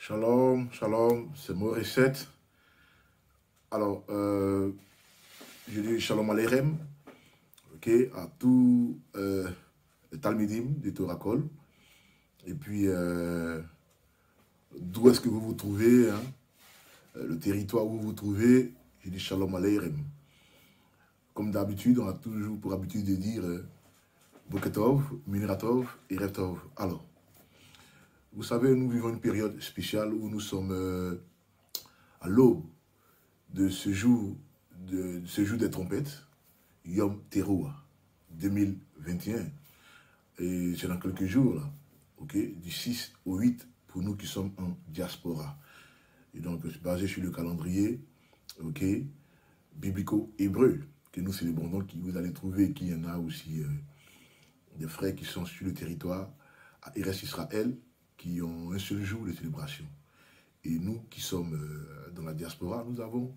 Shalom, shalom, c'est Moreset. Alors, je dis shalom aleichem, ok, à tous les Talmidim de Torah-Kol. Et puis, d'où est-ce que vous vous trouvez, hein, le territoire où vous vous trouvez, je dis shalom aleichem. Comme d'habitude, on a toujours pour habitude de dire Boketov, Miniratov et Retov. Alors, vous savez, nous vivons une période spéciale où nous sommes à l'aube de ce jour des trompettes, Yom Teruah 2021. Et c'est dans quelques jours, là, ok, du 6 au 8 pour nous qui sommes en diaspora. Et donc, c'est basé sur le calendrier, ok, biblico-hébreu, que nous célébrons. Donc, vous allez trouver qu'il y en a aussi des frères qui sont sur le territoire à Eretz Israël, qui ont un seul jour de célébration. Et nous qui sommes dans la diaspora, nous avons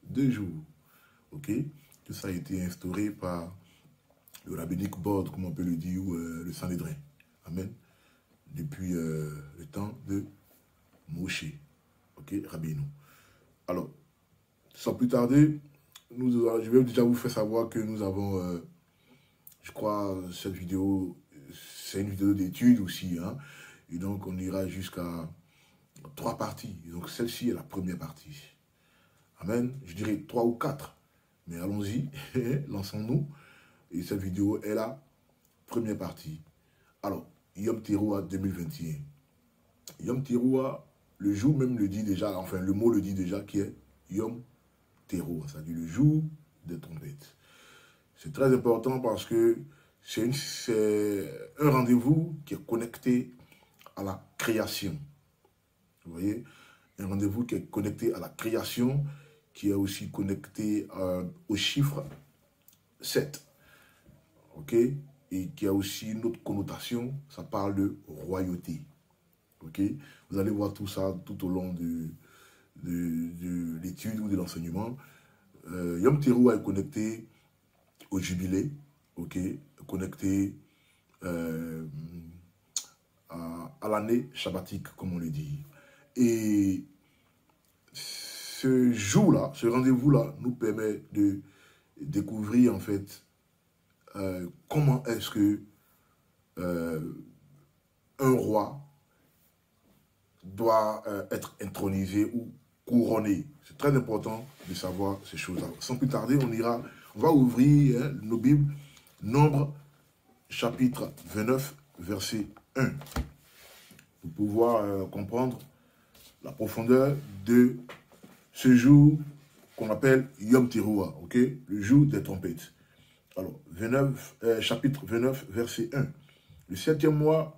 2 jours. Ok? Tout ça a été instauré par le rabbinic board, comme on peut le dire, ou le Sanhédrin. Amen. Depuis le temps de Moshe. Ok? Rabbeinu. Alors, sans plus tarder, je vais déjà vous faire savoir que nous avons, je crois, cette vidéo, c'est une vidéo d'étude aussi, hein? Et donc, on ira jusqu'à 3 parties. Donc, celle-ci est la première partie. Amen. Je dirais 3 ou 4. Mais allons-y, lançons-nous. Et cette vidéo est la première partie. Alors, Yom Teruah 2021. Yom Teruah, le jour même le dit déjà, enfin, le mot le dit déjà, qui est Yom Teruah, c'est-à-dire le jour des trompettes. C'est très important parce que c'est un rendez-vous qui est connecté à la création. Vous voyez, un rendez-vous qui est connecté à la création, qui est aussi connecté au chiffre 7. Ok? Et qui a aussi une autre connotation, ça parle de royauté. Ok? Vous allez voir tout ça tout au long de l'étude ou de l'enseignement. Yom Teruah est connecté au jubilé, ok? Connecté à l'année shabbatique, comme on le dit. Et ce jour-là, ce rendez-vous-là, nous permet de découvrir en fait comment est-ce que un roi doit être intronisé ou couronné. C'est très important de savoir ces choses-là. Sans plus tarder, on va ouvrir nos Bibles, Nombre, chapitre 29, verset 1, pour pouvoir comprendre la profondeur de ce jour qu'on appelle Yom Teruah, ok, le jour des trompettes. Alors, chapitre 29, verset 1. Le 7e mois,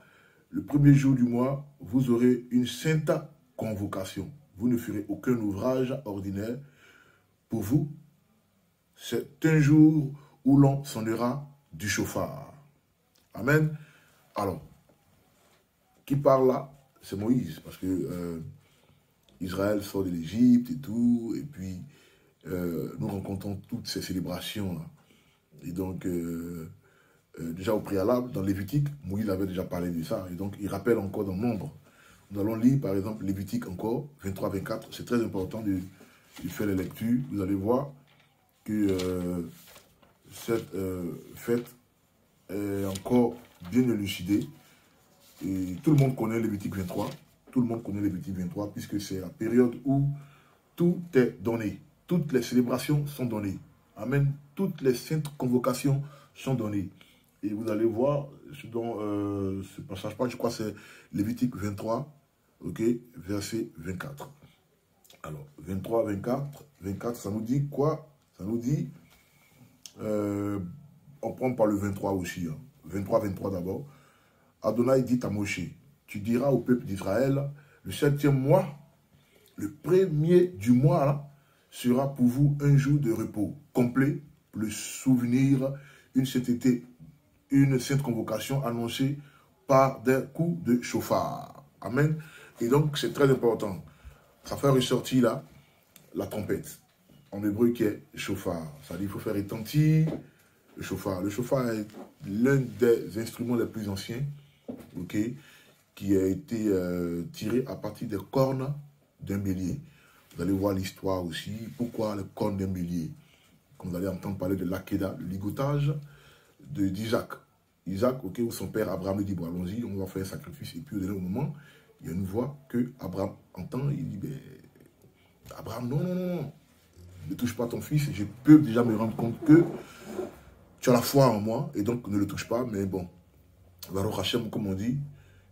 le premier jour du mois, vous aurez une sainte convocation. Vous ne ferez aucun ouvrage ordinaire. Pour vous, c'est un jour où l'on sonnera du chauffard. Amen. Alors, qui parle là? C'est Moïse, parce que Israël sort de l'Égypte et tout, et puis nous rencontrons toutes ces célébrations-là. Et donc, déjà au préalable, dans Lévitique, Moïse avait déjà parlé de ça, et donc il rappelle encore dans Nombre. Nous allons lire par exemple Lévitique encore, 23-24, c'est très important de faire les lectures. Vous allez voir que cette fête est encore bien élucidée, et tout le monde connaît Lévitique 23, tout le monde connaît Lévitique 23, puisque c'est la période où tout est donné, toutes les célébrations sont données. Amen. Toutes les saintes convocations sont données. Et vous allez voir, dans ce passage, je crois que c'est Lévitique 23, ok, verset 24. Alors, 23, 24, ça nous dit quoi? Ça nous dit, on prend par le 23 aussi, hein. 23 d'abord. Adonai dit à Moshe, tu diras au peuple d'Israël, le 7e mois, le premier du mois, là, sera pour vous un jour de repos complet pour le souvenir, une sainte convocation annoncée par des coups de chauffard. Amen. Et donc, c'est très important. Ça fait ressortir là la trompette, en hébreu qui est chauffard. C'est-à-dire qu'il faut faire retentir le chauffard. Le chauffard est l'un des instruments les plus anciens, ok, qui a été tiré à partir des cornes d'un bélier. Vous allez voir l'histoire aussi, pourquoi les cornes d'un bélier. Comme vous allez entendre parler de l'Akéda, le ligotage d'Isaac. Isaac, ok, où son père Abraham lui dit, bon, allons-y, on va faire un sacrifice. Et puis au dernier moment, il y a une voix que Abraham entend, il dit, ben, Abraham, non, non, non, ne touche pas ton fils, je peux déjà me rendre compte que tu as la foi en moi, et donc ne le touche pas, mais bon, Baruch Hashem, comme on dit,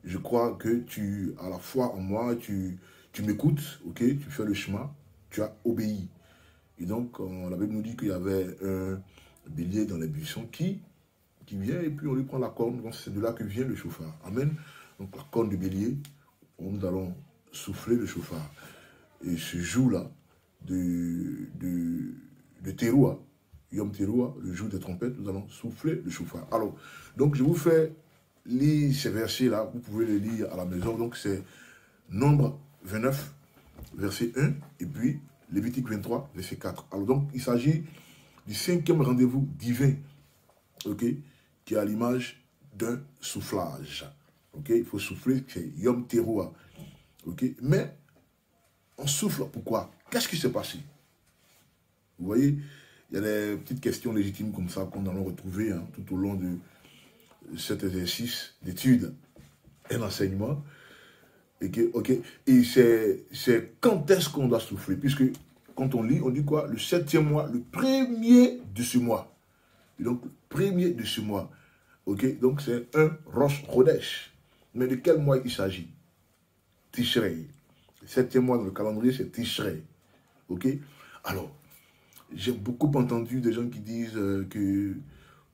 je crois que tu as la foi en moi, tu m'écoutes, ok, tu fais le chemin, tu as obéi. Et donc, la Bible nous dit qu'il y avait un bélier dans les buissons qui vient, et puis on lui prend la corne, donc c'est de là que vient le chauffard. Amen. Donc la corne du bélier, nous allons souffler le chauffard. Et ce jour-là, de Teroua, Yom Teroua, le jour des trompettes, nous allons souffler le chauffard. Alors, donc je vous fais lire ces versets-là, vous pouvez les lire à la maison. Donc c'est Nombre 29, verset 1, et puis Lévitique 23, verset 4. Alors donc, il s'agit du 5e rendez-vous divin, ok, qui est à l'image d'un soufflage. Ok, il faut souffler, c'est Yom Teroua. Ok, mais on souffle, pourquoi? Qu'est-ce qui s'est passé? Vous voyez, il y a des petites questions légitimes comme ça qu'on allons retrouver hein, tout au long de cet exercice d'étude et d'enseignement. Et c'est quand est-ce qu'on doit souffler? Puisque quand on lit, on dit quoi? Le 7e mois, le premier de ce mois. Et donc, le premier de ce mois. Ok, donc c'est un Rosh Chodesh. Mais de quel mois il s'agit? Tishrei. Le 7e mois dans le calendrier, c'est Tishrei. Ok? Alors, j'ai beaucoup entendu des gens qui disent que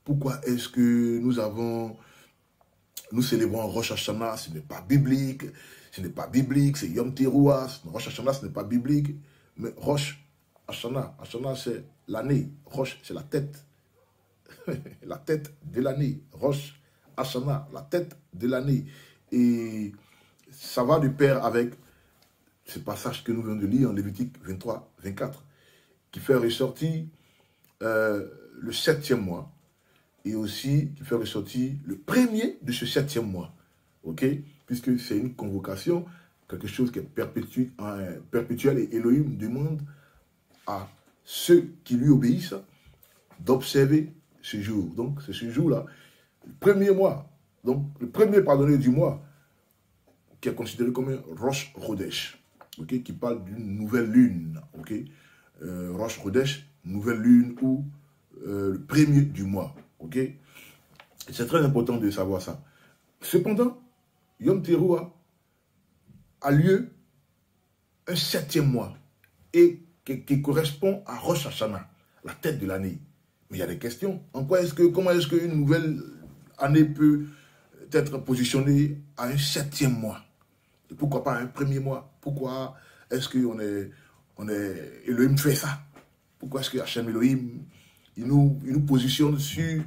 pourquoi est-ce que nous célébrons Rosh Hashanah, ce n'est pas biblique, c'est Yom Teroua, Rosh Hashanah, ce n'est pas biblique, mais Rosh Hashanah, Hashanah c'est l'année, Rosh c'est la tête, la tête de l'année, Rosh Hashanah, la tête de l'année, et ça va de pair avec ce passage que nous venons de lire en Lévitique 23, 24, qui fait ressortir le 7e mois, et aussi qui fait ressortir le premier de ce 7e mois. Ok? Puisque c'est une convocation, quelque chose qui est perpétuel, et Elohim demande à ceux qui lui obéissent d'observer ce jour. Donc c'est ce jour-là, le premier mois, donc le premier pardonné du mois, qui est considéré comme un Rosh Chodesh, ok, qui parle d'une nouvelle lune. Ok? Rosh Chodesh, nouvelle lune ou le premier du mois. Ok? C'est très important de savoir ça. Cependant, Yom Teroua a lieu un 7e mois et qui correspond à Rosh Hashanah, la tête de l'année. Mais il y a des questions. Comment est-ce qu'une nouvelle année peut être positionnée à un 7e mois? Et pourquoi pas un premier mois? Pourquoi est-ce que Elohim fait ça? Pourquoi est-ce que Hachem Elohim il nous positionne sur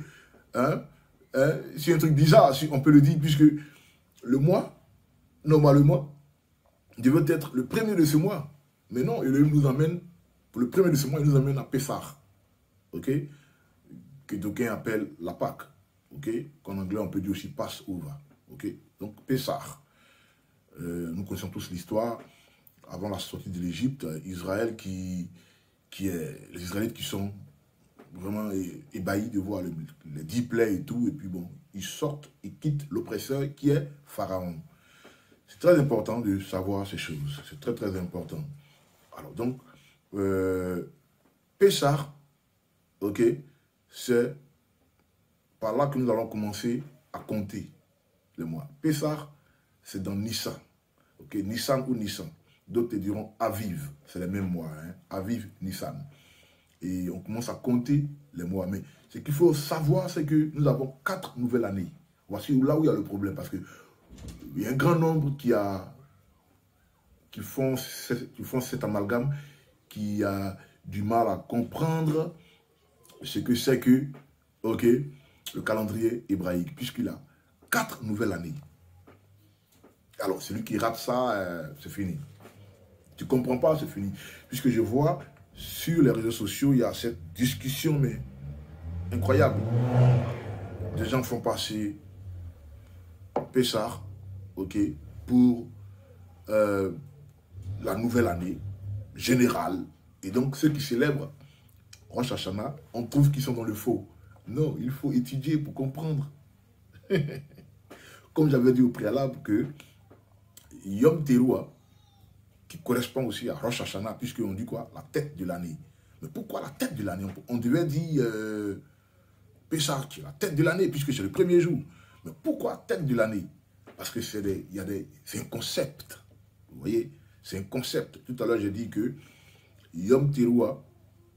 c'est un truc bizarre, si on peut le dire, puisque le mois, normalement, devait être le premier de ce mois. Mais non, Elohim nous amène, pour le premier de ce mois, il nous amène à Pessah, ok, que d'aucuns appellent la Pâque, ok, qu'en anglais on peut dire aussi Passover, ok, donc Pessah. Nous connaissons tous l'histoire, avant la sortie de l'Égypte, Israël les Israélites qui sont vraiment ébahis de voir les 10 plaies et tout, et puis bon, ils sortent, ils quittent l'oppresseur qui est Pharaon. C'est très important de savoir ces choses, c'est très très important. Alors donc, Pessah, ok, c'est par là que nous allons commencer à compter les mois. Pessah, c'est dans Nissan, ok, Nissan ou Nissan. D'autres te diront Aviv, c'est les mêmes mois, hein? Aviv, Nissan. Et on commence à compter les mois. Mais ce qu'il faut savoir, c'est que nous avons 4 nouvelles années. Voici là où il y a le problème. Parce qu'il y a un grand nombre qui font cet amalgame, qui a du mal à comprendre ce que c'est que, ok, le calendrier hébraïque, puisqu'il a 4 nouvelles années. Alors, celui qui rate ça, c'est fini. Tu ne comprends pas, c'est fini. Puisque je vois sur les réseaux sociaux, il y a cette discussion, mais incroyable. Des gens font passer Pessah ok, pour la nouvelle année générale. Et donc, ceux qui célèbrent Rosh Hashanah, on trouve qu'ils sont dans le faux. Non, il faut étudier pour comprendre. Comme j'avais dit au préalable que Yom Teruah, qui correspond aussi à Rosh Hashanah, puisqu'on dit quoi? La tête de l'année. Mais pourquoi la tête de l'année? On devait dire Pessah, la tête de l'année, puisque c'est le premier jour. Mais pourquoi tête de l'année? Parce que c'est un concept. Vous voyez? C'est un concept. Tout à l'heure, j'ai dit que Yom Teruah,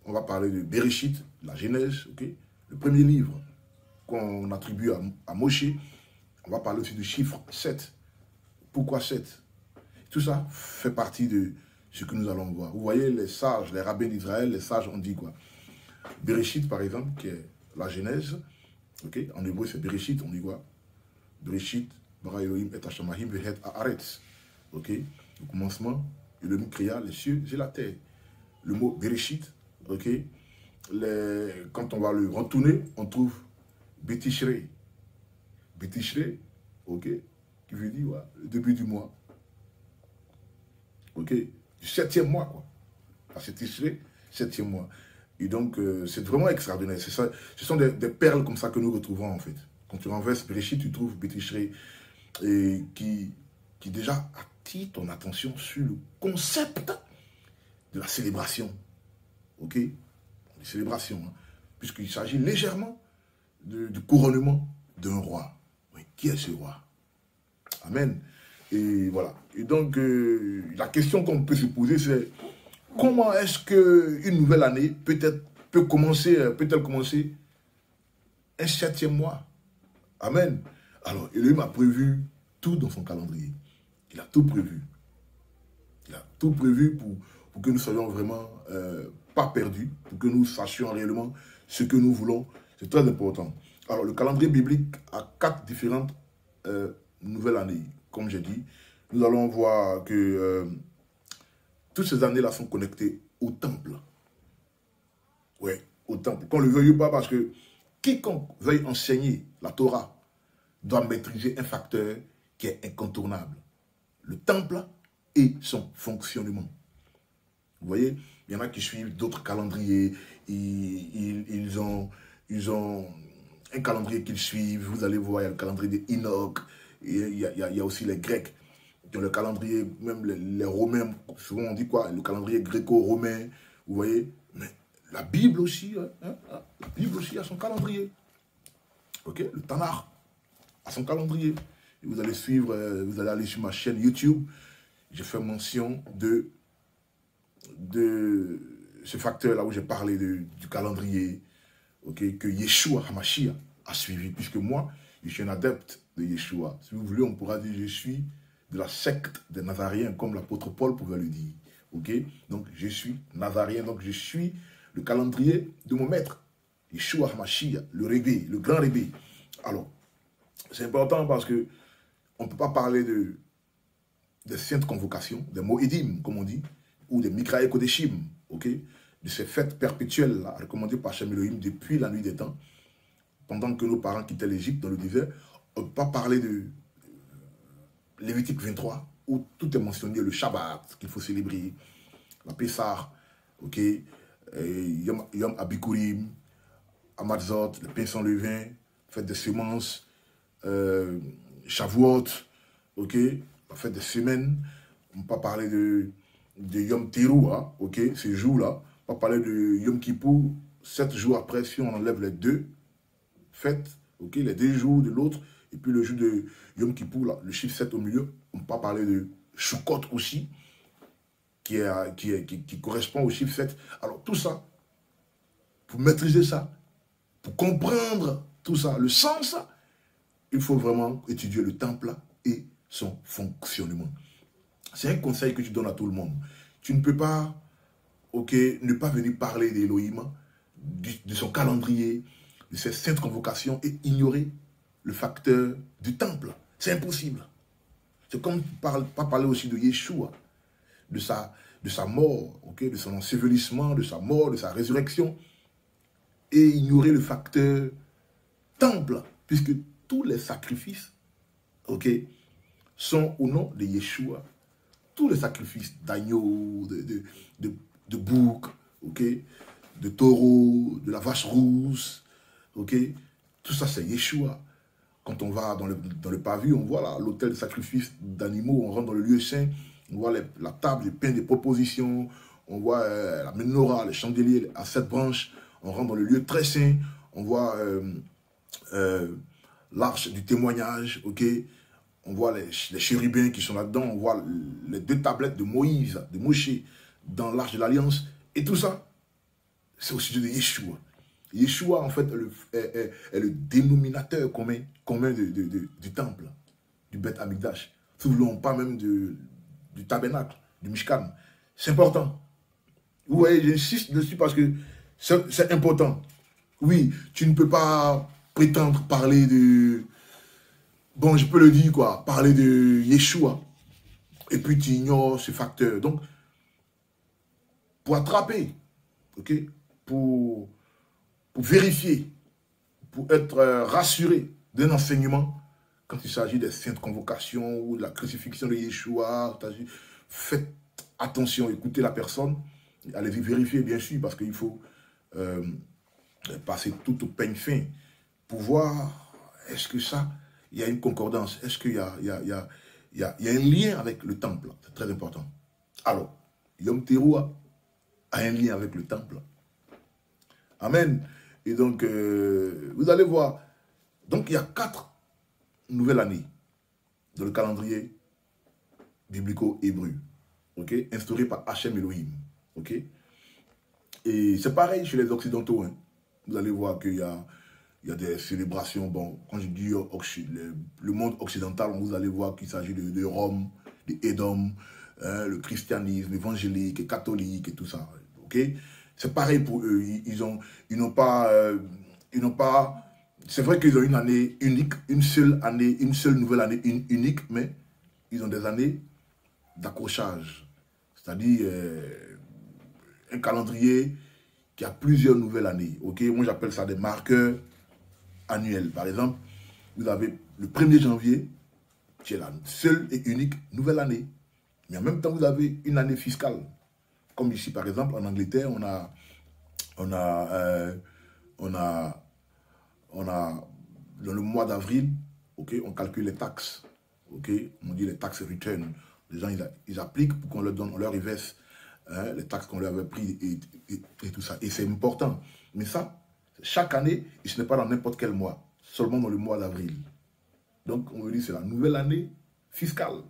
on va parler de Bereshit, la Genèse, ok? Le premier livre qu'on attribue à Moshe. On va parler aussi du chiffre 7. Pourquoi 7? Tout ça fait partie de ce que nous allons voir. Vous voyez, les sages, les rabbins d'Israël, les sages ont dit quoi? Bereshit, par exemple, qui est la Genèse. Okay? En hébreu, c'est Bereshit, on dit quoi? Bereshit, bara Elohim et Hashamahim vehet haaretz. Okay? Au commencement, Elohim créa les cieux et la terre. Le mot Bereshit, okay? Quand on va le retourner, on trouve Betishre. Betishre, ok, qui veut dire ouais, le début du mois. Ok, du 7e mois, quoi. Parce que Tishré, 7e mois. Et donc, c'est vraiment extraordinaire. Ça, ce sont des perles comme ça que nous retrouvons, en fait. Quand tu renverses Bereshit, tu trouves Betishre, et qui déjà attire ton attention sur le concept de la célébration. Ok, des célébrations, hein, puisqu'il s'agit légèrement du couronnement d'un roi. Oui, qui est ce roi? Amen. Et voilà. Et donc, la question qu'on peut se poser, c'est comment est-ce qu'une nouvelle année peut-elle commencer un 7e mois? Amen. Alors, Elohim a prévu tout dans son calendrier. Il a tout prévu. Il a tout prévu pour que nous soyons vraiment pas perdus, pour que nous sachions réellement ce que nous voulons. C'est très important. Alors, le calendrier biblique a 4 différentes nouvelles années. Comme j'ai dit, nous allons voir que toutes ces années-là sont connectées au temple. Oui, au temple. Qu'on ne le veuille pas, parce que quiconque veuille enseigner la Torah doit maîtriser un facteur qui est incontournable. Le temple et son fonctionnement. Vous voyez, il y en a qui suivent d'autres calendriers, ils ont un calendrier qu'ils suivent. Vous allez voir, il y a le calendrier d'Enoch, il y a aussi les Grecs qui ont le calendrier, même les Romains, souvent on dit quoi, le calendrier gréco-romain, vous voyez. Mais la Bible aussi, la Bible aussi a son calendrier. Ok, le Tanakh a son calendrier. Et vous allez suivre, vous allez aller sur ma chaîne YouTube. J'ai fait mention de ce facteur-là où j'ai parlé du calendrier, okay, que Yeshua HaMashiach a suivi, puisque moi, je suis un adepte de Yeshua. Si vous voulez, on pourra dire je suis de la secte des Nazaréens, comme l'apôtre Paul pouvait le dire. Okay? Donc, je suis Nazarien, donc je suis le calendrier de mon maître, Yeshua HaMashiach, le Rébé, le grand Rébé. Alors, c'est important parce que on ne peut pas parler des saintes convocations, des Moedim, comme on dit, ou des Mikrae Kodeshim, okay, de ces fêtes perpétuelles là, recommandées par Shem Elohim depuis la nuit des temps, pendant que nos parents quittaient l'Égypte dans le désert. On ne peut pas parler de Lévitique 23, où tout est mentionné, le Shabbat qu'il faut célébrer, la Pessah, okay, Yom Abikurim, Hamatzot, le pain sans levain, fête des semences, Shavuot, okay, la fête des semaines. On ne peut pas parler de Yom Teruah, okay, ces jours-là. On va parler de Yom Kippour, 7 jours après, si on enlève les 2 fêtes, okay, les 2 jours de l'autre, et puis le jour de Yom Kippour, là, le chiffre 7 au milieu. On ne peut pas parler de Sukkot aussi, qui correspond au chiffre 7. Alors tout ça, pour maîtriser ça, pour comprendre tout ça, le sens, il faut vraiment étudier le temple et son fonctionnement. C'est un conseil que tu donnes à tout le monde. Tu ne peux pas, ne pas venir parler d'Elohim, de son calendrier, de ses saintes convocations et ignorer le facteur du temple. C'est impossible. C'est comme pas parler aussi de Yeshua, de sa mort, de son ensevelissement, de sa mort, de sa résurrection, et ignorer le facteur temple, puisque tous les sacrifices, sont au nom de Yeshua. Tous les sacrifices d'agneaux, de boucs, ok, de taureaux, de la vache rousse, ok, tout ça c'est Yeshua. Quand on va dans le pavillon, on voit l'autel de sacrifice d'animaux, on rentre dans le lieu saint, on voit la table, les pains des propositions, on voit la menorah, les chandeliers à 7 branches, on rentre dans le lieu très saint, on voit l'arche du témoignage, ok, on voit les chérubins qui sont là-dedans, on voit les 2 tablettes de Moïse, de Moshe, dans l'arche de l'Alliance, et tout ça, c'est au sujet de Yeshua. Yeshua, en fait, est le dénominateur commun du temple, du Beth Amikdash. Souvent, pas même du tabernacle, du Mishkan. C'est important. Vous voyez, j'insiste dessus parce que c'est important. Oui, tu ne peux pas prétendre parler de... Bon, je peux le dire, quoi. Parler de Yeshua. Et puis, tu ignores ce facteur. Donc, pour attraper, ok, pour vérifier, pour être rassuré d'un enseignement, quand il s'agit des saintes convocations ou de la crucifixion de Yeshua, faites attention, écoutez la personne, allez-y vérifier bien sûr, parce qu'il faut passer tout au peigne fin pour voir, est-ce que ça, il y a une concordance, est-ce qu'il y a un lien avec le temple, c'est très important. Alors, Yom Teruah a un lien avec le temple. Amen. Et donc, vous allez voir. Donc, il y a 4 nouvelles années dans le calendrier biblico-hébreu, ok, instauré par Hachem Elohim, ok. Et c'est pareil chez les Occidentaux, hein. Vous allez voir qu'il y a des célébrations, bon, quand je dis le monde occidental, vous allez voir qu'il s'agit de Rome, d'Édom, le christianisme, évangélique, catholique et tout ça, ok. C'est pareil pour eux, ils n'ont pas, c'est vrai qu'ils ont une année unique, une seule nouvelle année unique, mais ils ont des années d'accrochage, c'est-à-dire un calendrier qui a plusieurs nouvelles années, ok. Moi j'appelle ça des marqueurs annuels. Par exemple, vous avez le 1er janvier, qui est la seule et unique nouvelle année, mais en même temps vous avez une année fiscale. Comme ici, par exemple, en Angleterre, on a dans le mois d'avril, ok, on calcule les taxes, ok, on dit les taxes return. Les gens, ils appliquent pour qu'on leur donne, on leur reverse les taxes qu'on leur avait prises et tout ça. Et c'est important. Mais ça, chaque année, et ce n'est pas dans n'importe quel mois, seulement dans le mois d'avril. Donc, on veut dire c'est la nouvelle année fiscale.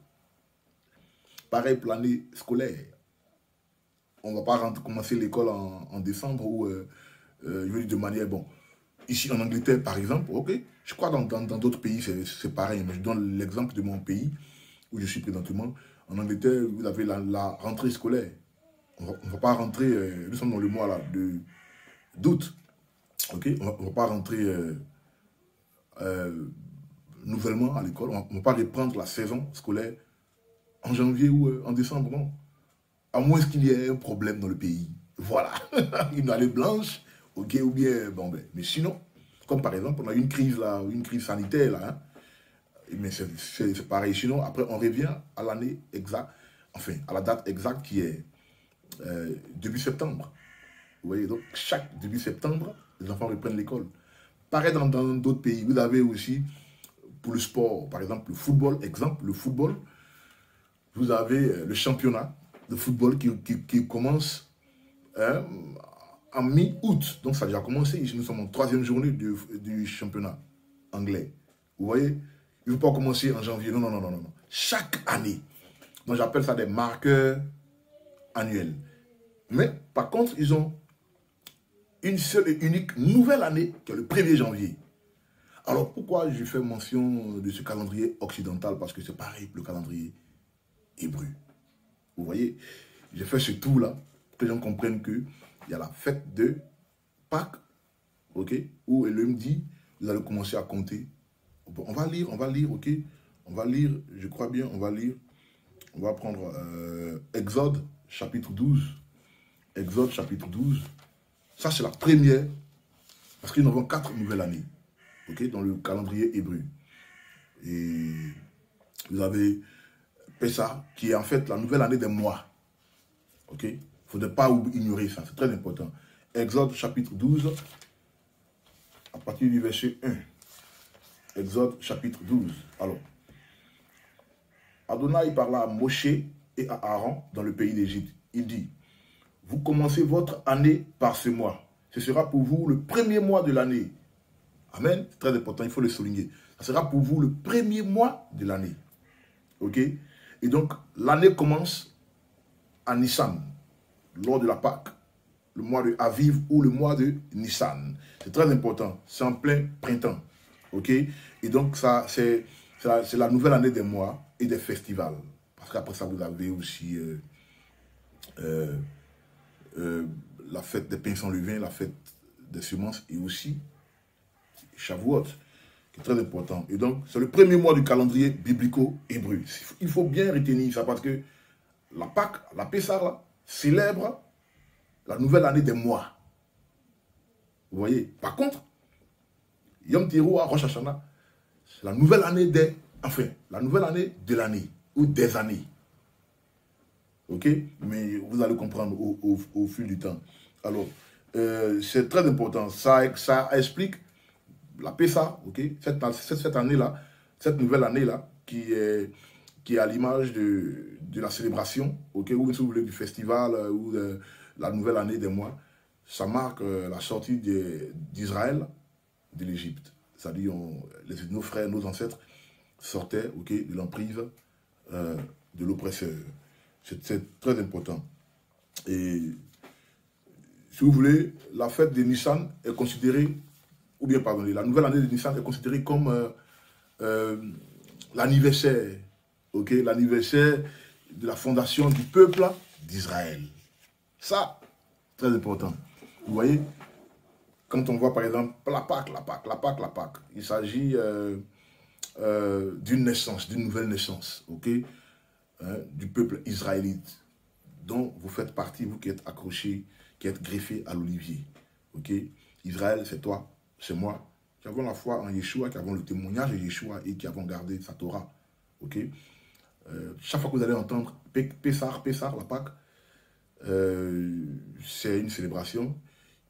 Pareil pour l'année scolaire. On ne va pas commencer l'école en décembre ou je veux dire de manière, bon, ici en Angleterre par exemple, ok, je crois dans d'autres pays c'est pareil, mais je donne l'exemple de mon pays où je suis présentement. En Angleterre, vous avez la rentrée scolaire. On ne va pas rentrer, nous sommes dans le mois d'août, ok, on ne va pas rentrer nouvellement à l'école, on ne va pas reprendre la saison scolaire en janvier ou en décembre, non. À moins qu'il y ait un problème dans le pays. Voilà. Une année blanche, ok, ou bien, bon, ben, mais sinon, comme par exemple, on a une crise là, une crise sanitaire là, hein, mais c'est pareil. Sinon, après, on revient à l'année exacte, enfin, à la date exacte qui est début septembre. Vous voyez, donc, chaque début septembre, les enfants reprennent l'école. Pareil dans d'autres pays, vous avez aussi, pour le sport, par exemple, le football, le football, vous avez le championnat de football qui commence en mi-août. Donc ça a déjà commencé. Ici, nous sommes en 3e journée du championnat anglais. Vous voyez, il ne faut pas commencer en janvier. Non, non, non, non, non. Chaque année. Donc j'appelle ça des marqueurs annuels. Mais par contre, ils ont une seule et unique nouvelle année, qui est le 1er janvier. Alors pourquoi je fais mention de ce calendrier occidental? Parce que c'est pareil pour le calendrier hébreu. Vous voyez, j'ai fait ce tour-là pour que les gens comprennent qu'il y a la fête de Pâques, ok, où Elohim dit, vous allez commencer à compter. Bon, on va lire, ok, on va lire, je crois bien, on va lire, on va prendre Exode, chapitre 12. Exode, chapitre 12. Ça, c'est la première, parce que nous avons 4 nouvelles années, ok, dans le calendrier hébreu. Et Vous avez Pessah, qui est en fait la nouvelle année des mois. Ok? Il ne faudrait pas ignorer ça, c'est très important. Exode chapitre 12, à partir du verset 1. Exode chapitre 12. Alors, Adonai parla à Moshe et à Aaron dans le pays d'Égypte. Il dit, vous commencez votre année par ce mois. Ce sera pour vous le premier mois de l'année. Amen. C'est très important, il faut le souligner. Ce sera pour vous le premier mois de l'année. Ok? Et donc, l'année commence à Nissan, lors de la Pâque, le mois de Aviv ou le mois de Nissan. C'est très important. C'est en plein printemps. Ok? Et donc, ça, c'est la nouvelle année des mois et des festivals. Parce qu'après ça, vous avez aussi la fête des pains sans levain, la fête des semences et aussi Shavuot, qui est très important. Et donc, c'est le premier mois du calendrier biblico-hébreu. Il faut bien retenir ça parce que la Pâque, la Pessah, là, célèbre la nouvelle année des mois. Vous voyez? Par contre, Yom Teruah, Rosh Hashanah, c'est la nouvelle année la nouvelle année de l'année ou des années. Ok? Mais vous allez comprendre au fil du temps. Alors, c'est très important. Ça explique la Pessah, ok? Cette année-là, cette nouvelle année-là, qui est à l'image de la célébration, ok? Ou si vous voulez du festival ou de la nouvelle année des mois, ça marque la sortie d'Israël de l'Égypte. C'est-à-dire, nos frères, nos ancêtres sortaient, ok, de l'emprise de l'oppresseur. C'est très important. Et si vous voulez, la fête de Nissan est considérée, ou bien pardonnez, la nouvelle année de Nissan est considérée comme l'anniversaire, ok, l'anniversaire de la fondation du peuple d'Israël. Ça, très important. Vous voyez, quand on voit par exemple la Pâque, il s'agit d'une naissance, d'une nouvelle naissance, ok, hein, du peuple israélite, dont vous faites partie, vous qui êtes accrochés, qui êtes greffés à l'olivier. Ok? Israël, c'est toi, c'est moi, qui avons la foi en Yeshua, qui avons le témoignage de Yeshua et qui avons gardé sa Torah. Ok? Chaque fois que vous allez entendre Pessah, la Pâque, c'est une célébration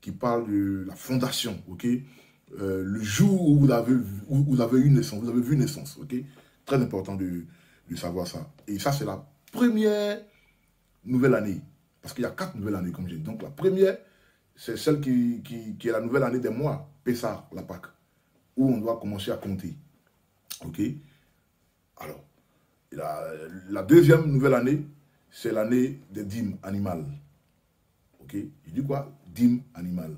qui parle de la fondation. Ok? Le jour où vous avez eu naissance, vous avez vu naissance. Ok? Très important de savoir ça. Et ça, c'est la première nouvelle année. Parce qu'il y a 4 nouvelles années, comme j'ai dit. Donc la première, c'est celle qui est la nouvelle année des mois, Pessah, la Pâque, où on doit commencer à compter. Ok? Alors, la deuxième nouvelle année, c'est l'année des dîmes animales. Ok? Je dis quoi? Dîmes animales.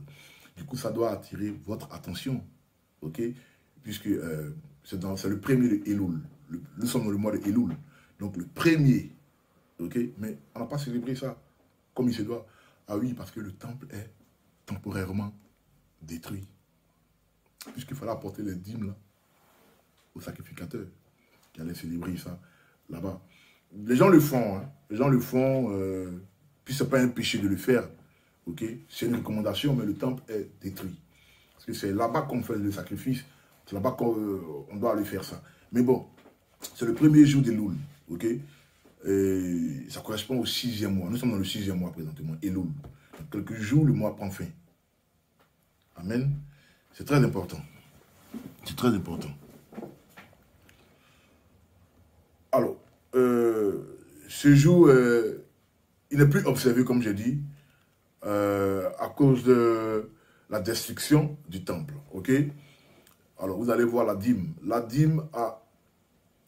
Du coup, ça doit attirer votre attention. Ok? Puisque c'est le premier de Elul. Nous sommes dans le mois de Elul. Donc le premier. Ok? Mais on n'a pas célébré ça comme il se doit. Ah oui, parce que le temple est temporairement détruit. Puisqu'il fallait apporter les dîmes là, aux sacrificateurs qui allaient célébrer ça là-bas. Les gens le font, hein. Les gens le font, puis ce n'est pas un péché de le faire. Ok? C'est une recommandation, mais le temple est détruit. Parce que c'est là-bas qu'on fait le sacrifice, c'est là-bas qu'on doit aller faire ça. Mais bon, c'est le premier jour des Loul. Ok? Et ça correspond au 6e mois. Nous sommes dans le 6e mois présentement, Elul. Dans quelques jours, le mois prend fin. Amen. C'est très important. C'est très important. Alors, ce jour, il n'est plus observé, comme j'ai dit, à cause de la destruction du temple. Ok? Alors, vous allez voir la dîme. La dîme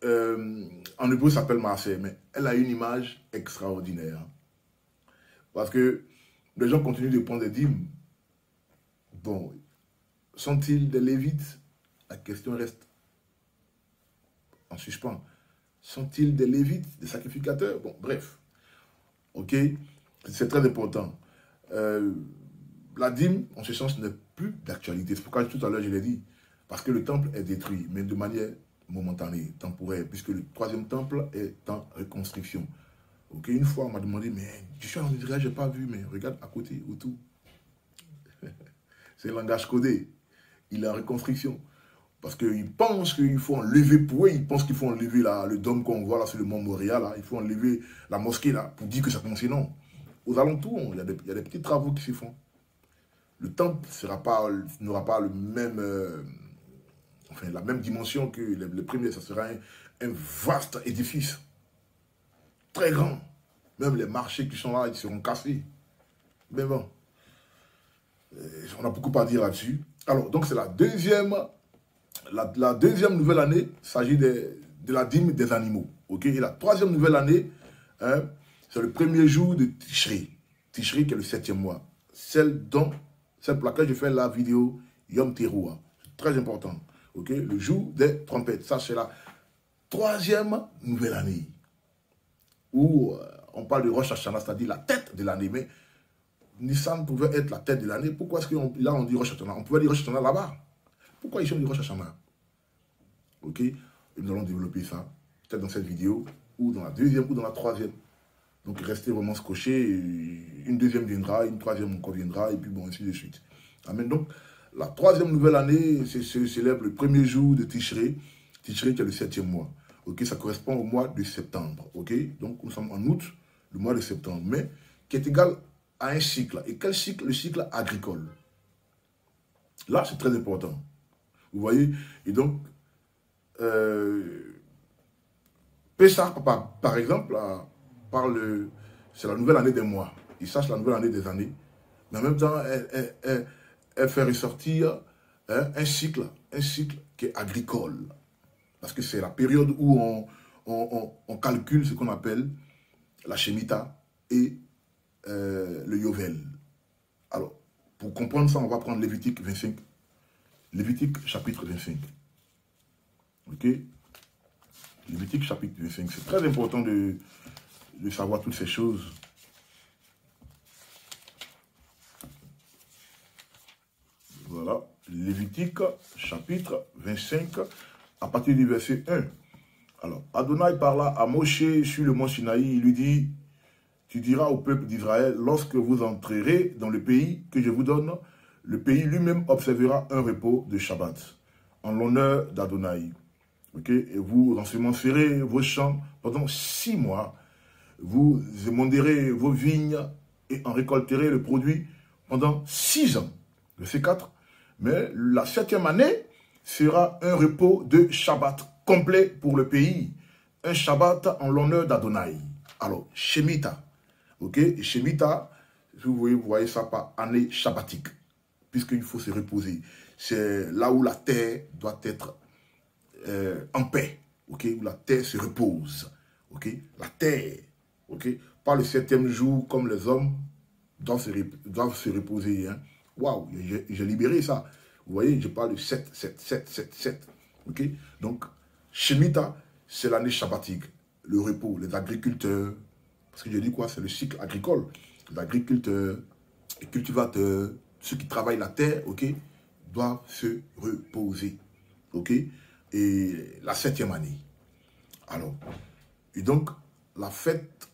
en hébreu s'appelle Maaseh, mais elle a une image extraordinaire. Parce que les gens continuent de prendre des dîmes. Bon, sont-ils des Lévites? La question reste en suspens. Sont-ils des Lévites, des sacrificateurs? Bon, bref. Ok? C'est très important. La dîme, en ce sens, n'est plus d'actualité. C'est pourquoi tout à l'heure je l'ai dit. Parce que le temple est détruit, mais de manière momentanée, temporaire, puisque le 3e temple est en reconstruction. Ok, une fois, on m'a demandé, mais je suis en Israël, je n'ai pas vu, mais regarde à côté, autour. C'est un langage codé. Il est en reconstruction. Parce qu'ils pensent qu'il faut enlever pour eux, ils pensent qu'il faut enlever le dôme qu'on voit là sur le mont Montréal, là. Il faut enlever la mosquée là, pour dire que ça commence. Non. Aux alentours, il y a des petits travaux qui se font. Le temple n'aura pas le même, enfin, la même dimension que les premiers. Ça sera un vaste édifice. Très grand. Même les marchés qui sont là, ils seront cassés. Mais bon, on a beaucoup à dire là-dessus. Alors, donc c'est la deuxième nouvelle année. Il s'agit de la dîme des animaux. Ok. Et la troisième nouvelle année, hein, c'est le premier jour de Tishri. Tishri qui est le 7e mois. Celle pour laquelle je fais la vidéo Yom Teruah. C'est très important. Ok. Le jour des trompettes. Ça, c'est la troisième nouvelle année. Où on parle de Rosh Hashanah, c'est-à-dire la tête de l'année. Mais Nissan pouvait être la tête de l'année. Pourquoi est-ce que là on dit Rosh Hashanah? On pouvait dire Rosh Hashanah là-bas. Pourquoi ici on dit Rosh Hashanah? Ok. Et nous allons développer ça, peut-être dans cette vidéo, ou dans la deuxième, ou dans la troisième. Donc restez vraiment scotchés. Une deuxième viendra, une troisième encore viendra, et puis bon, ainsi de suite. Amen. Donc, la troisième nouvelle année, se célèbre le premier jour de Tishri. Tishri qui est le 7e mois. Ok, ça correspond au mois de septembre. Ok, donc nous sommes en août, le mois de septembre, mais qui est égal à un cycle. Et quel cycle? Le cycle agricole. Là, c'est très important. Vous voyez? Et donc, Pessah, par exemple, c'est la nouvelle année des mois. Et ça, c'est la nouvelle année des années. Mais en même temps, elle fait ressortir un cycle qui est agricole. Parce que c'est la période où on calcule ce qu'on appelle la Shemitah et le Yovel. Alors, pour comprendre ça, on va prendre Lévitique 25. Lévitique chapitre 25. Ok? Lévitique chapitre 25. C'est très important de savoir toutes ces choses. Voilà. Lévitique chapitre 25, à partir du verset 1. Alors, Adonai parla à Moshe sur le mont Sinaï. Il lui dit, tu diras au peuple d'Israël, lorsque vous entrerez dans le pays que je vous donne, le pays lui-même observera un repos de Shabbat, en l'honneur d'Adonai. Okay? Et vous ensemencerez vos champs pendant 6 mois. Vous émonderez vos vignes et en récolterez le produit pendant 6 ans. Verset 4. Mais la 7e année sera un repos de Shabbat complet pour le pays. Un Shabbat en l'honneur d'Adonai. Alors, Shemitah. Ok? Et Shemitah, vous voyez ça par année shabbatique. Puisqu'il faut se reposer. C'est là où la terre doit être en paix. Ok? Où la terre se repose. Ok? La terre. Ok? Pas le 7e jour comme les hommes doivent se reposer. Hein? Waouh, j'ai libéré ça. Vous voyez, je parle de 7, 7, 7, 7, 7. Ok? Donc, Shemitah, c'est l'année shabbatique. Le repos, les agriculteurs. Parce que je dis quoi? C'est le cycle agricole. Les agriculteurs, les cultivateurs, ceux qui travaillent la terre, ok, doivent se reposer. Ok? Et la 7e année. Alors, et donc, la fête,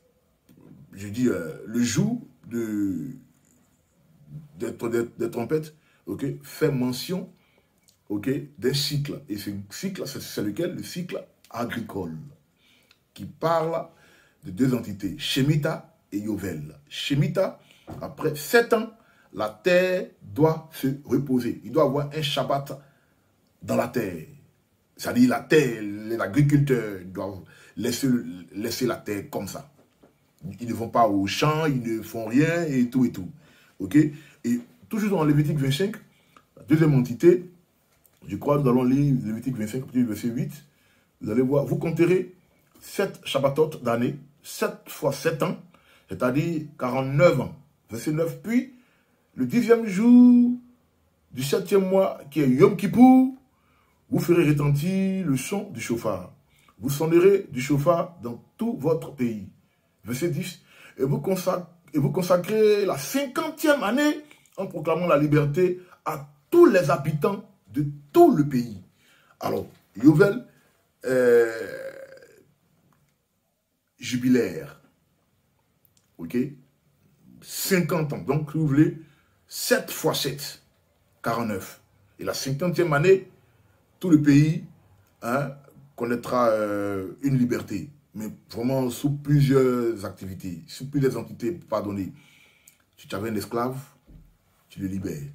je dis, le jour des trompettes, ok, fait mention, ok, d'un cycle. Et ce cycle, c'est lequel? Le cycle agricole, qui parle de 2 entités, Shemitah et Yovel. Shemitah, après 7 ans, la terre doit se reposer. Il doit y avoir un Shabbat dans la terre. C'est-à-dire la terre, les agriculteurs doivent laisser la terre comme ça. Ils ne vont pas au champ, ils ne font rien et tout et tout. Ok? Et toujours dans Lévitique 25, la 2e entité, je crois que nous allons lire Lévitique 25, verset 8. Vous allez voir, vous compterez 7 Shabbatot d'année, 7 fois 7 ans, c'est-à-dire 49 ans. Verset 9, puis le 10e jour du 7e mois, qui est Yom Kippour, vous ferez retentir le son du chauffard. Vous sonnerez du chauffard dans tout votre pays. Verset 10. Et vous consacrez la 50e année en proclamant la liberté à tous les habitants de tout le pays. Alors, Yovel, jubilaire. Ok? 50 ans. Donc, si vous voulez, 7 fois 7, 49. Et la 50e année, tout le pays hein, connaîtra une liberté, mais vraiment sous plusieurs activités, sous plusieurs entités, pardonnez. Si tu avais un esclave, tu le libères.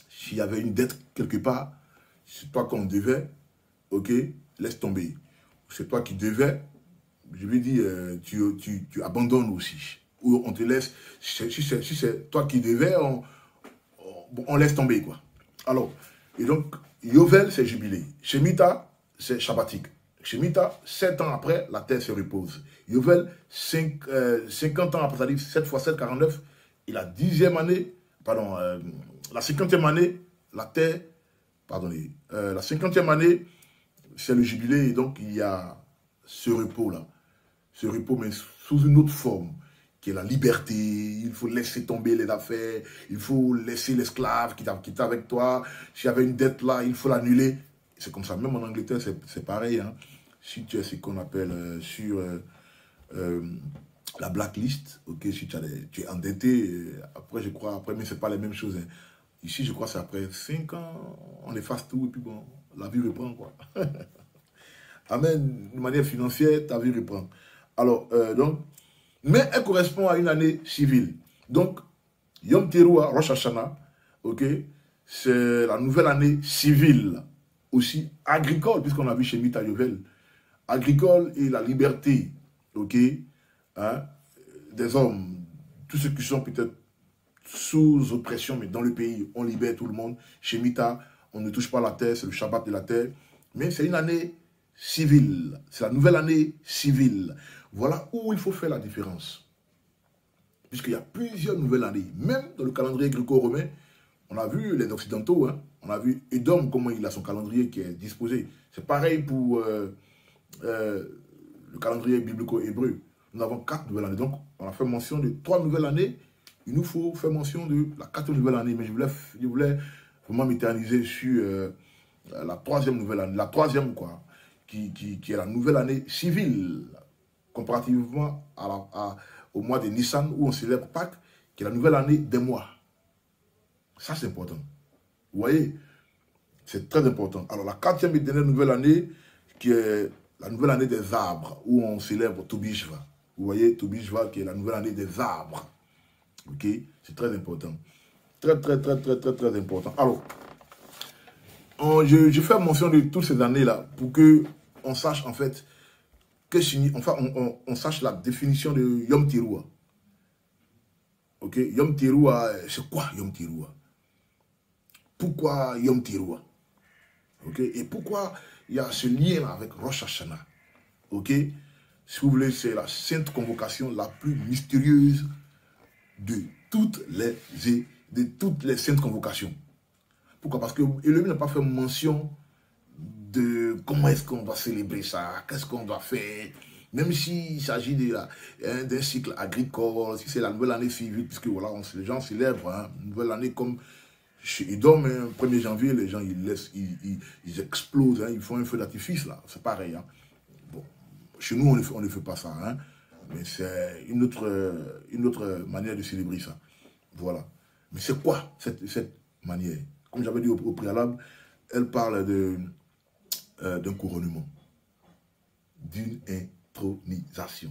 S'il y avait une dette quelque part, c'est toi qu'on devait, ok, laisse tomber. C'est toi qui devais, je vais dire, tu abandonnes aussi. Ou on te laisse, si c'est toi qui devais, on laisse tomber, quoi. Alors, et donc, Yovel, c'est jubilé. Shemitah, c'est shabbatique. Shemitah, 7 ans après, la terre se repose. Yovel, 50 ans après, c'est-à-dire 7 fois 7, 49, et la 10e année, pardon, la 50e année, la terre, pardonnez, la 50e année, c'est le jubilé, et donc il y a ce repos-là. Ce repos, mais sous une autre forme, qui est la liberté. Il faut laisser tomber les affaires, il faut laisser l'esclave qui est avec toi. S'il y avait une dette là, il faut l'annuler. C'est comme ça, même en Angleterre, c'est pareil. Hein. Si tu es ce qu'on appelle sur la blacklist, ok, si tu es endetté, après je crois, après, mais c'est pas les mêmes choses. Hein. Ici, je crois que c'est après 5 ans, on efface tout et puis bon, la vie reprend quoi. Amen, de manière financière, ta vie reprend. Alors, donc, mais elle correspond à une année civile. Donc, Yom Teruah, Rosh Hashanah, ok, c'est la nouvelle année civile, aussi agricole, puisqu'on a vu chez Mita Yovel, agricole et la liberté, ok, hein, des hommes, tous ceux qui sont peut-être sous oppression, mais dans le pays, on libère tout le monde. Chez Mita, on ne touche pas la terre, c'est le Shabbat de la terre, mais c'est une année civile, c'est la nouvelle année civile. Voilà où il faut faire la différence. Puisqu'il y a plusieurs nouvelles années. Même dans le calendrier gréco-romain, on a vu les Occidentaux, hein, on a vu Edom, comment il a son calendrier qui est disposé. C'est pareil pour le calendrier biblico-hébreu. Nous avons 4 nouvelles années. Donc, on a fait mention de 3 nouvelles années. Il nous faut faire mention de la 4e nouvelle année. Mais je voulais vraiment m'éterniser sur la 3e nouvelle année. La 3e, quoi, qui est la nouvelle année civile, comparativement au mois de Nissan, où on célèbre Pâques, qui est la nouvelle année des mois. Ça, c'est important. Vous voyez, c'est très important. Alors, la 4e et dernière nouvelle année, qui est la nouvelle année des arbres, où on célèbre Toubishva. Vous voyez, Toubishva, qui est la nouvelle année des arbres. Ok, c'est très important. Très important. Alors, je fais mention de toutes ces années-là pour que on sache, en fait, enfin, on sache la définition de Yom Teruah. Ok, Yom Teruah, c'est quoi Yom Teruah? Pourquoi Yom Teruah? Ok, et pourquoi il y a ce lien avec Rosh Hashanah? Ok, si vous voulez, c'est la sainte convocation la plus mystérieuse de toutes les saintes convocations. Pourquoi? Parce que Elohim n'a pas fait mention de comment est-ce qu'on doit célébrer ça, qu'est-ce qu'on doit faire, même s'il s'agit d'un cycle agricole, si c'est la nouvelle année civile, puisque voilà, les gens célèbrent hein, une nouvelle année comme chez Edom, hein, 1er janvier, les gens ils explosent, hein, ils font un feu d'artifice là, c'est pareil. Hein. Bon, chez nous, on ne fait pas ça, hein, mais c'est une autre manière de célébrer ça. Voilà. Mais c'est quoi cette manière? Comme j'avais dit au préalable, elle parle d'un couronnement, d'une intronisation.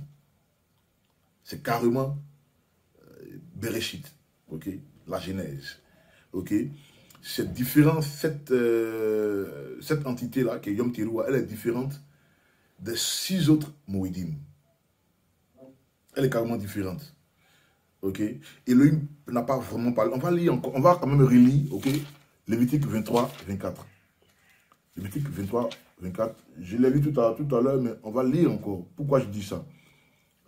C'est carrément Bereshit, ok, la Genèse, ok. Cette différence, cette entité-là, qui est Yom Teruah, elle est différente des 6 autres Moedim. Elle est carrément différente, ok. Elohim n'a pas vraiment parlé. On va lire encore, on va quand même relire, ok, Lévitique 23, 24. Lévitique 23, 24. Je l'ai lu tout à l'heure, mais on va lire encore. Pourquoi je dis ça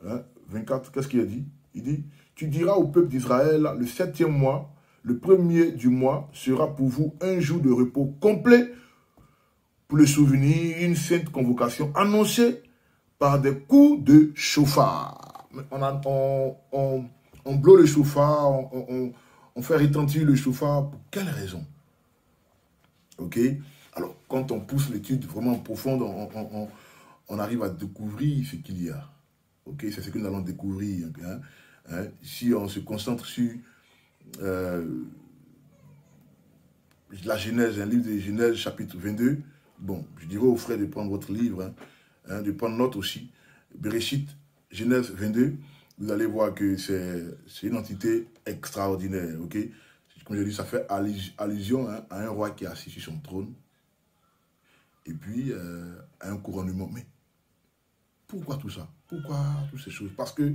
hein? 24, qu'est-ce qu'il a dit? Il dit, tu diras au peuple d'Israël, le 7e mois, le 1er du mois, sera pour vous un jour de repos complet pour le souvenir, une sainte convocation annoncée par des coups de chauffard. On blow le chauffard, on fait retentir le chauffard. Pour quelle raison? Ok. Alors, quand on pousse l'étude vraiment profonde, on arrive à découvrir ce qu'il y a. Ok, c'est ce que nous allons découvrir. Hein. Hein. Si on se concentre sur la Genèse, un livre de Genèse, chapitre 22, bon, je dirais aux frères de prendre votre livre, hein, de prendre note aussi. Bereshit, Genèse 22, vous allez voir que c'est une entité extraordinaire, ok? Comme je dis, ça fait allusion, hein, à un roi qui est assis sur son trône, et puis à un couronnement. Mais pourquoi tout ça? Pourquoi toutes ces choses? Parce que,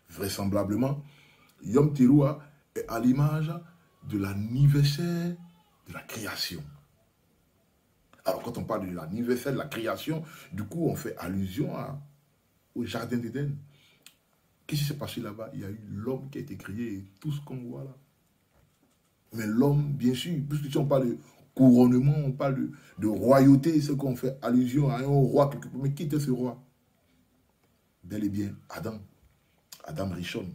vraisemblablement, Yom Teruah est à l'image de l'anniversaire de la création. Alors, quand on parle de l'anniversaire de la création, du coup, on fait allusion au jardin d'Éden. Qu'est-ce qui s'est passé là-bas? Il y a eu l'homme qui a été créé et tout ce qu'on voit là. Mais l'homme, bien sûr, puisque si on parle de couronnement, on parle de royauté, c'est qu'on fait allusion à un roi quelque part. Mais qui était ce roi? Bel et bien, Adam. Adam Rishon.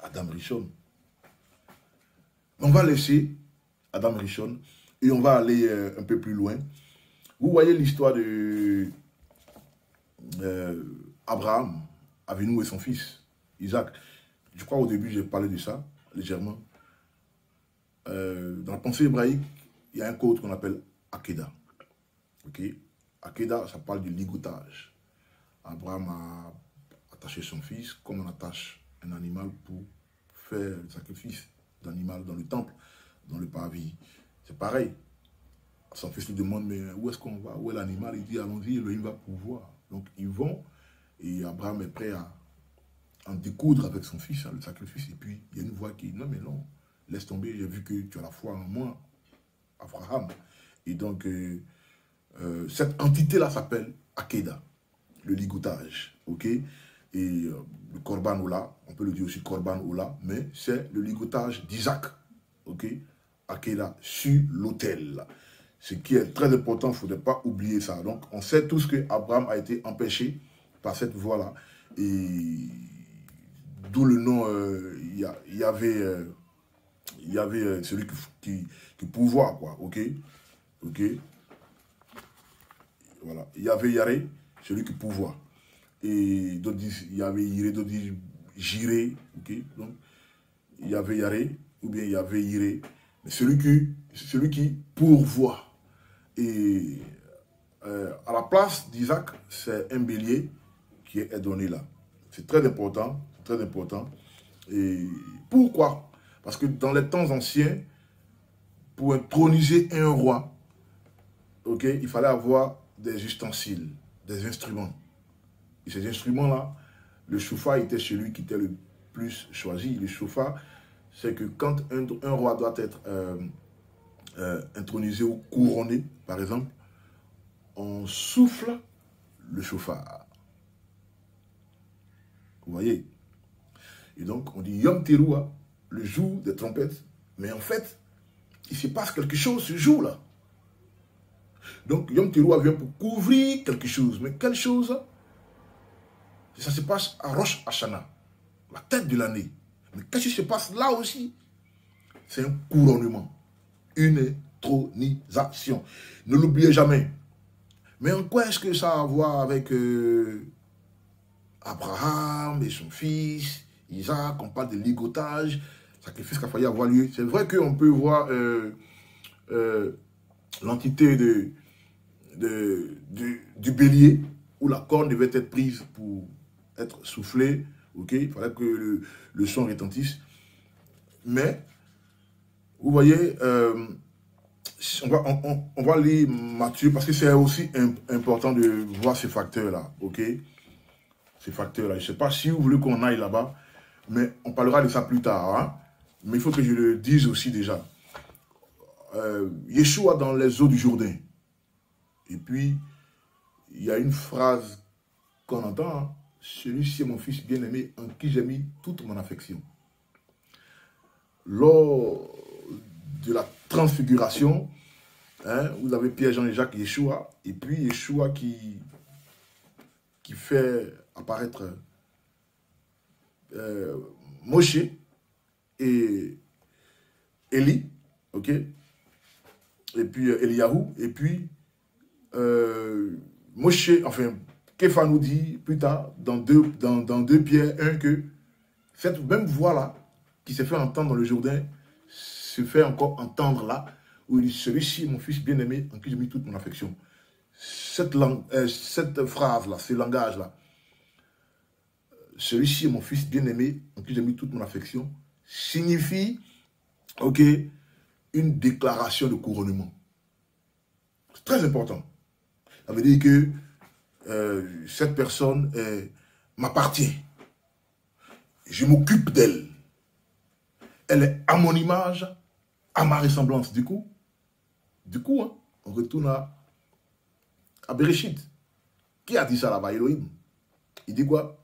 Adam Rishon. On va laisser Adam Rishon et on va aller un peu plus loin. Vous voyez l'histoire de Abraham, Avinu et son fils, Isaac. Je crois au début, j'ai parlé de ça, légèrement. Dans la pensée hébraïque, il y a un code qu'on appelle Akeda. Okay? Akeda, ça parle du ligotage. Abraham a attaché son fils comme on attache un animal pour faire le sacrifice d'animal dans le temple, dans le parvis. C'est pareil. Son fils lui demande, mais où est-ce qu'on va? Où est l'animal? Il dit, allons-y, Elohim va pouvoir. Donc ils vont, et Abraham est prêt à en découdre avec son fils, hein, le sacrifice. Et puis, il y a une voix qui dit, non, mais non, laisse tomber, j'ai vu que tu as la foi en moi, Abraham. Et donc, cette entité-là s'appelle Akeda, le ligotage, ok? Et le Korban Ola, on peut le dire aussi Korban Ola, mais c'est le ligotage d'Isaac, ok? Akeda, sur l'autel. Ce qui est très important, il ne faudrait pas oublier ça. Donc, on sait tous que Abraham a été empêché par cette voie-là. Et d'où le nom, il y avait celui qui pouvoir, quoi, ok? Ok? Voilà. Il y avait Yaré, celui qui pouvoir. Et d'autres disent, il y avait Iré, d'autres disent Jiré, ok? Donc, il y avait Yaré, ou bien il y avait Iré. Mais celui qui pourvoit. Et à la place d'Isaac, c'est un bélier qui est donné là. C'est très important, c'est très important. Et pourquoi? Parce que dans les temps anciens, pour introniser un roi, ok, il fallait avoir des ustensiles, des instruments. Et ces instruments-là, le chauffard était celui qui était le plus choisi. Le chauffard, c'est que quand un roi doit être intronisé ou couronné, par exemple, on souffle le chauffard. Vous voyez? Et donc, on dit Yom Teruah, le jour des trompettes. Mais en fait, il se passe quelque chose ce jour-là. Donc, Yom Teruah vient pour couvrir quelque chose. Mais quelle chose? Ça se passe à Rosh Hashanah, la tête de l'année. Mais qu'est-ce qui se passe là aussi? C'est un couronnement, une intronisation. Ne l'oubliez jamais. Mais en quoi est-ce que ça a à voir avec Abraham et son fils, Isaac? On parle de ligotage, sacrifice qui a failli avoir lieu. C'est vrai qu'on peut voir l'entité du bélier, où la corne devait être prise pour être soufflée. Okay? Il fallait que le son retentisse. Mais, vous voyez, on va lire Matthieu, parce que c'est aussi important de voir ces facteurs-là, ok? Ces facteurs-là. Je ne sais pas si vous voulez qu'on aille là-bas, mais on parlera de ça plus tard. Hein? Mais il faut que je le dise aussi déjà. Yeshua dans les eaux du Jourdain. Et puis, il y a une phrase qu'on entend, hein? Celui-ci est mon fils bien-aimé en qui j'ai mis toute mon affection. Lors de la transfiguration, hein, vous avez Pierre, Jean et Jacques, Yeshua, et puis Yeshua qui fait apparaître Moshe et Élie, ok, et puis Eliyahu, et puis Moshe, enfin, Képha nous dit plus tard, dans 2 Pierre 1, que cette même voix-là, qui s'est fait entendre dans le Jourdain, se fait encore entendre là, où il dit, celui-ci est mon fils bien-aimé, en qui j'ai mis toute mon affection. Cette phrase-là, ce langage-là, celui-ci est mon fils bien-aimé, en qui j'ai mis toute mon affection, signifie, ok, une déclaration de couronnement. C'est très important. Ça veut dire que cette personne m'appartient. Je m'occupe d'elle. Elle est à mon image, à ma ressemblance. Du coup, hein, on retourne à Bereshit. Qui a dit ça là-bas? Elohim. Il dit quoi?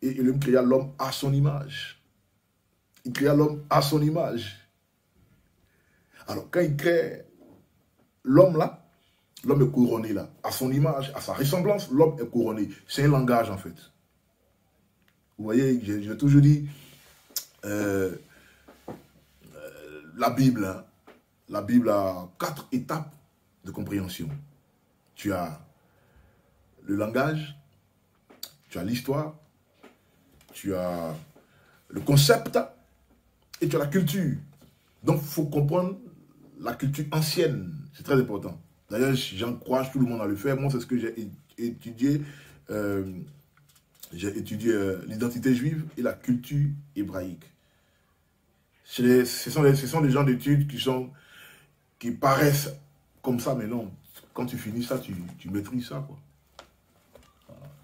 Et Elohim créa l'homme à son image. Il créa l'homme à son image. Alors, quand il crée l'homme là, l'homme est couronné là. À son image, à sa ressemblance, l'homme est couronné. C'est un langage en fait. Vous voyez, j'ai toujours dit, la Bible a 4 étapes de compréhension. Tu as le langage, tu as l'histoire, tu as le concept et tu as la culture. Donc, il faut comprendre la culture ancienne. C'est très important. D'ailleurs, j'encourage tout le monde à le faire. Moi, c'est ce que j'ai étudié. J'ai étudié l'identité juive et la culture hébraïque. Ce sont des genres d'études qui paraissent comme ça, mais non. Quand tu finis ça, tu maîtrises ça, quoi.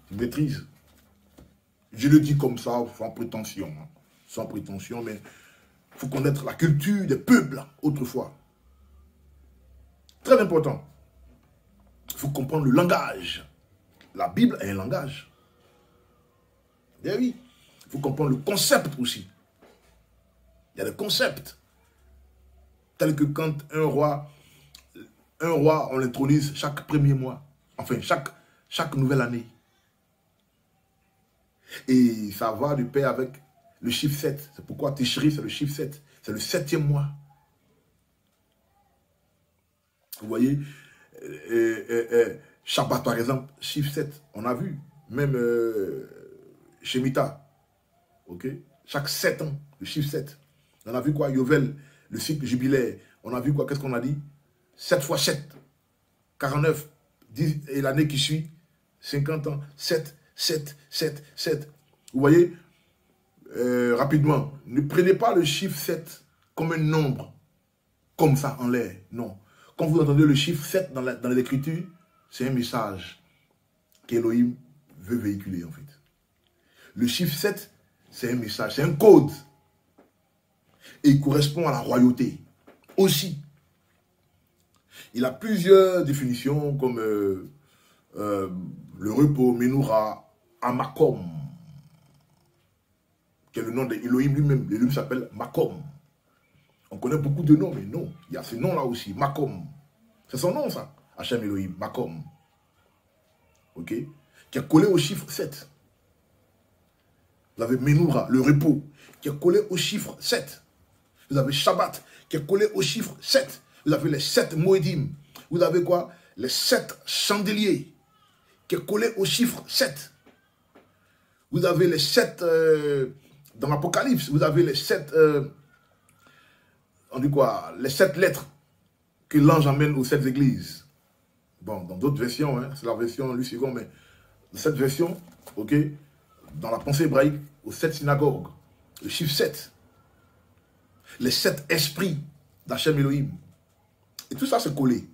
Tu maîtrises. Je le dis comme ça, sans prétention. Hein. Sans prétention, mais il faut connaître la culture des peuples, autrefois. Très important. Il faut comprendre le langage. La Bible est un langage. Bien oui. Il faut comprendre le concept aussi. Il y a des concepts. Tels que quand un roi, on l'intronise chaque premier mois. Enfin, chaque nouvelle année. Et ça va du pair avec le chiffre 7. C'est pourquoi Tishri, c'est le chiffre 7. C'est le 7e mois. Vous voyez, Shabbat par exemple, chiffre 7. On a vu. Même Shemitah. Ok? Chaque 7 ans, le chiffre 7. On a vu quoi? Yovel, le cycle jubilaire. On a vu quoi? Qu'est-ce qu'on a dit? 7 fois 7. 49. 10, et l'année qui suit, 50 ans. 7, 7, 7, 7. Vous voyez, rapidement, ne prenez pas le chiffre 7 comme un nombre, comme ça en l'air. Non. Quand vous entendez le chiffre 7 dans l'écriture, c'est un message qu'Elohim veut véhiculer en fait. Le chiffre 7, c'est un message, c'est un code. Et il correspond à la royauté aussi. Il a plusieurs définitions comme le repos, Menura, Amakom, qui est le nom d'Elohim lui-même. Elohim s'appelle Makom. On connaît beaucoup de noms, mais non, il y a ce nom-là aussi, Makom. C'est son nom ça, Hachem Elohim, Makom. Ok? Qui est collé au chiffre 7. Vous avez Menura, le repos, qui est collé au chiffre 7. Vous avez Shabbat, qui est collé au chiffre 7. Vous avez les 7 Moedim. Vous avez quoi? Les 7 chandeliers, qui est collé au chiffre 7. Vous avez les 7, dans l'Apocalypse, vous avez les 7, on dit quoi? Les 7 lettres que l'ange amène aux 7 églises. Bon, dans d'autres versions, hein, c'est la version lui suivant, mais dans cette version, ok, dans la pensée hébraïque, aux 7 synagogues, le chiffre 7. Les 7 esprits d'Hachem Elohim. Et tout ça, c'est collé.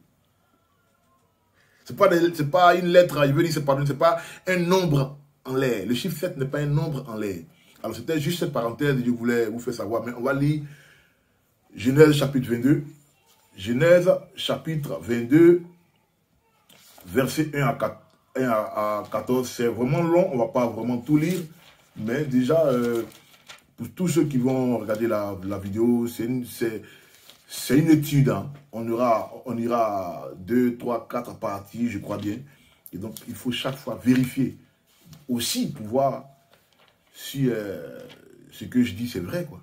Ce n'est pas une lettre, je veux dire, c'est pas un nombre en l'air. Le chiffre 7 n'est pas un nombre en l'air. Alors, c'était juste cette parenthèse que je voulais vous faire savoir. Mais on va lire Genèse chapitre 22. Genèse chapitre 22, verset 1 à 14. C'est vraiment long, on ne va pas vraiment tout lire. Mais déjà, pour tous ceux qui vont regarder la vidéo, c'est une étude. Hein. On ira 2, 3, 4 parties, je crois bien. Et donc, il faut chaque fois vérifier. Aussi, pour voir si ce que je dis, c'est vrai, quoi.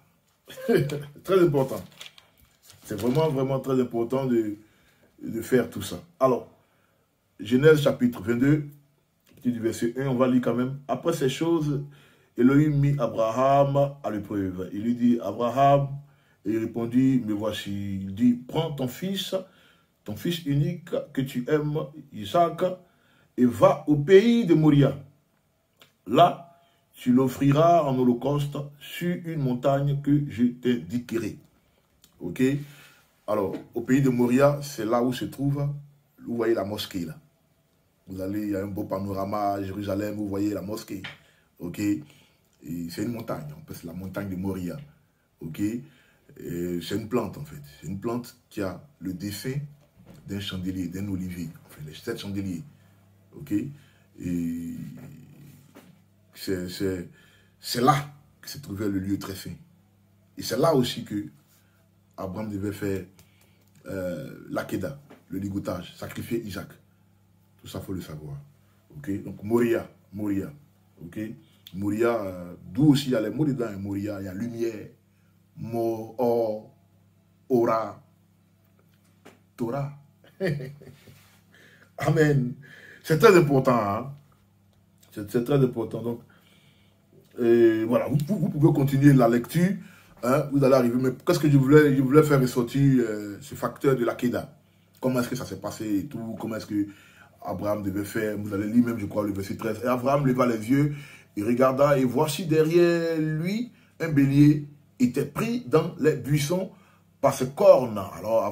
Très important. C'est vraiment, vraiment très important de faire tout ça. Alors, Genèse chapitre 22, du verset 1, on va lire quand même. Après ces choses, Elohim mit Abraham à l'épreuve. Il lui dit, Abraham, Et il répondit, me voici. Il dit, prends ton fils unique que tu aimes, Isaac, et va au pays de Moria. Là, tu l'offriras en holocauste sur une montagne que je t'indiquerai. Ok? Alors, au pays de Moria, c'est là où se trouve, vous voyez la mosquée là. Vous allez, il y a un beau panorama à Jérusalem, vous voyez la mosquée. Ok? C'est une montagne, en fait, c'est la montagne de Moria. Ok? C'est une plante en fait. C'est une plante qui a le dessin d'un chandelier, d'un olivier. Enfin, les 7 chandeliers. Ok? Et c'est là que se trouvait le lieu très saint. Et c'est là aussi que Abraham devait faire l'Akéda, le ligotage, sacrifier Isaac. Tout ça, il faut le savoir. Ok? Donc, Moria. Ok? Moria, d'où aussi il y a les mots dedans. Moria, il y a lumière. Ora, Torah. Amen. C'est très important. Hein? C'est très important. Donc, voilà, vous pouvez continuer la lecture. Hein? Vous allez arriver. Mais qu'est-ce que je voulais faire ressortir ce facteur de l'Akéda. Comment est-ce que ça s'est passé et tout. Comment est-ce que Abraham devait faire. Vous allez lire même, je crois, le verset 13. Et Abraham leva les yeux et regarda. Et voici derrière lui un bélier était pris dans les buissons par ses cornes. Alors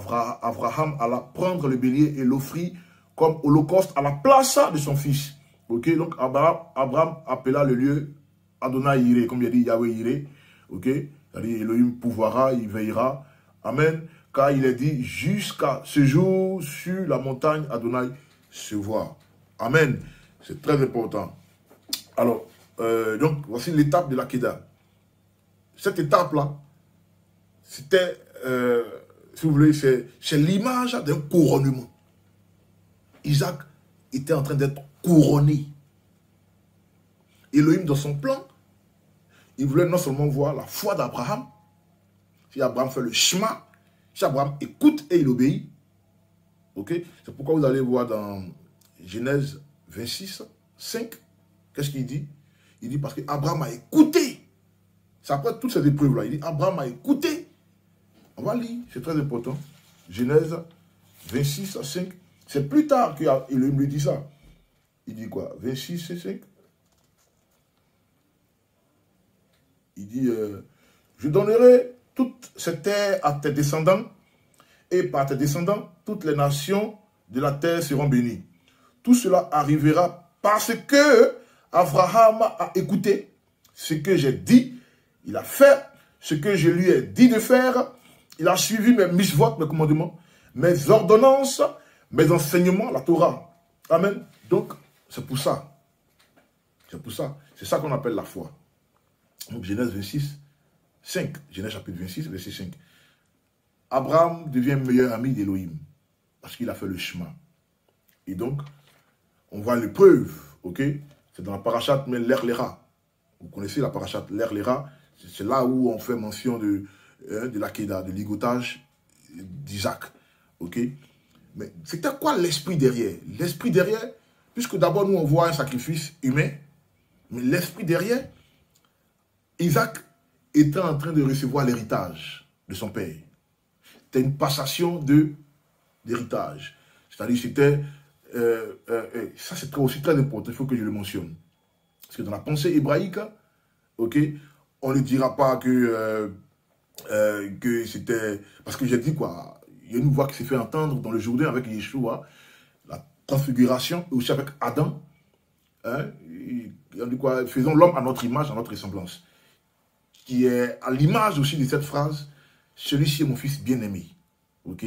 Abraham alla prendre le bélier et l'offrit comme holocauste à la place de son fils. Ok, donc Abraham appela le lieu Adonai Yireh, comme il a dit Yahweh Yireh. Ok, c'est-à-dire Elohim pouvoira, il veillera. Amen. Car il est dit jusqu'à ce jour sur la montagne Adonai se voit. Amen. C'est très important. Alors, donc voici l'étape de l'Akéda. Cette étape-là, c'était, si vous voulez, c'est l'image d'un couronnement. Isaac était en train d'être couronné. Elohim, dans son plan, il voulait non seulement voir la foi d'Abraham, si Abraham fait le chemin, si Abraham écoute et il obéit. Ok? C'est pourquoi vous allez voir dans Genèse 26, 5, qu'est-ce qu'il dit? Il dit parce qu'Abraham a écouté. C'est après toutes ces épreuves-là. Il dit, Abraham a écouté. On va lire, c'est très important. Genèse 26 à 5. C'est plus tard qu'il me dit ça. Il dit quoi? 26 et 5. Il dit, je donnerai toute cette terre à tes descendants, et par tes descendants, toutes les nations de la terre seront bénies. Tout cela arrivera parce que Abraham a écouté ce que j'ai dit. Il a fait ce que je lui ai dit de faire. Il a suivi mes mitzvot, mes commandements, mes ordonnances, mes enseignements, la Torah. Amen. Donc, c'est pour ça. C'est pour ça. C'est ça qu'on appelle la foi. Donc, Genèse 26, 5. Genèse chapitre 26, verset 5. Abraham devient meilleur ami d'Elohim parce qu'il a fait le chemin. Et donc, on voit l'épreuve, ok? C'est dans la parashat L'Er-Léra. Vous connaissez la parashat L'Er-Léra. C'est là où on fait mention de l'Akéda, de ligotage d'Isaac. Ok? Mais c'était quoi l'esprit derrière? L'esprit derrière, puisque d'abord nous on voit un sacrifice humain, mais l'esprit derrière, Isaac était en train de recevoir l'héritage de son père. C'était une passation d'héritage. C'est-à-dire c'était... ça c'est aussi très important, il faut que je le mentionne. Parce que dans la pensée hébraïque, ok, on ne dira pas que c'était... Parce que j'ai dit quoi, il y a une voix qui s'est fait entendre dans le Jourdain avec Yeshua, la transfiguration, et aussi avec Adam. Hein, on dit quoi, faisons l'homme à notre image, à notre ressemblance. Qui est à l'image aussi de cette phrase, celui-ci est mon fils bien-aimé. Ok?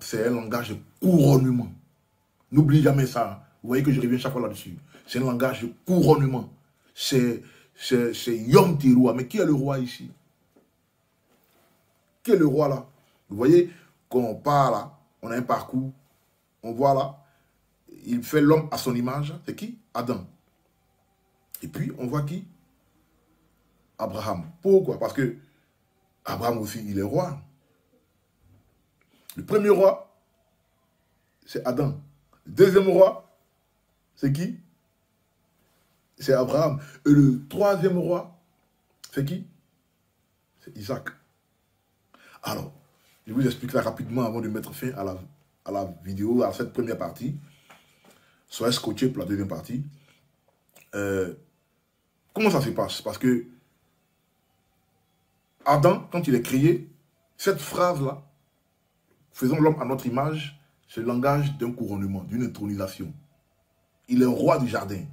C'est un langage de couronnement. N'oublie jamais ça. Vous voyez que je reviens chaque fois là-dessus. C'est un langage de couronnement. C'est Yom Teruah. Mais qui est le roi ici? Qui est le roi là? Vous voyez, quand on part là, on a un parcours. On voit là, il fait l'homme à son image. C'est qui? Adam. Et puis, on voit qui? Abraham. Pourquoi? Parce que Abraham aussi, il est roi. Le premier roi, c'est Adam. Le deuxième roi, c'est qui? C'est Abraham. Et le troisième roi, c'est qui? C'est Isaac. Alors, je vous explique ça rapidement avant de mettre fin à la vidéo, à cette première partie. Soyez scotché pour la deuxième partie. Comment ça se passe? Parce que Adam, quand il est créé, cette phrase-là, faisons l'homme à notre image, c'est le langage d'un couronnement, d'une intronisation. Il est roi du jardin.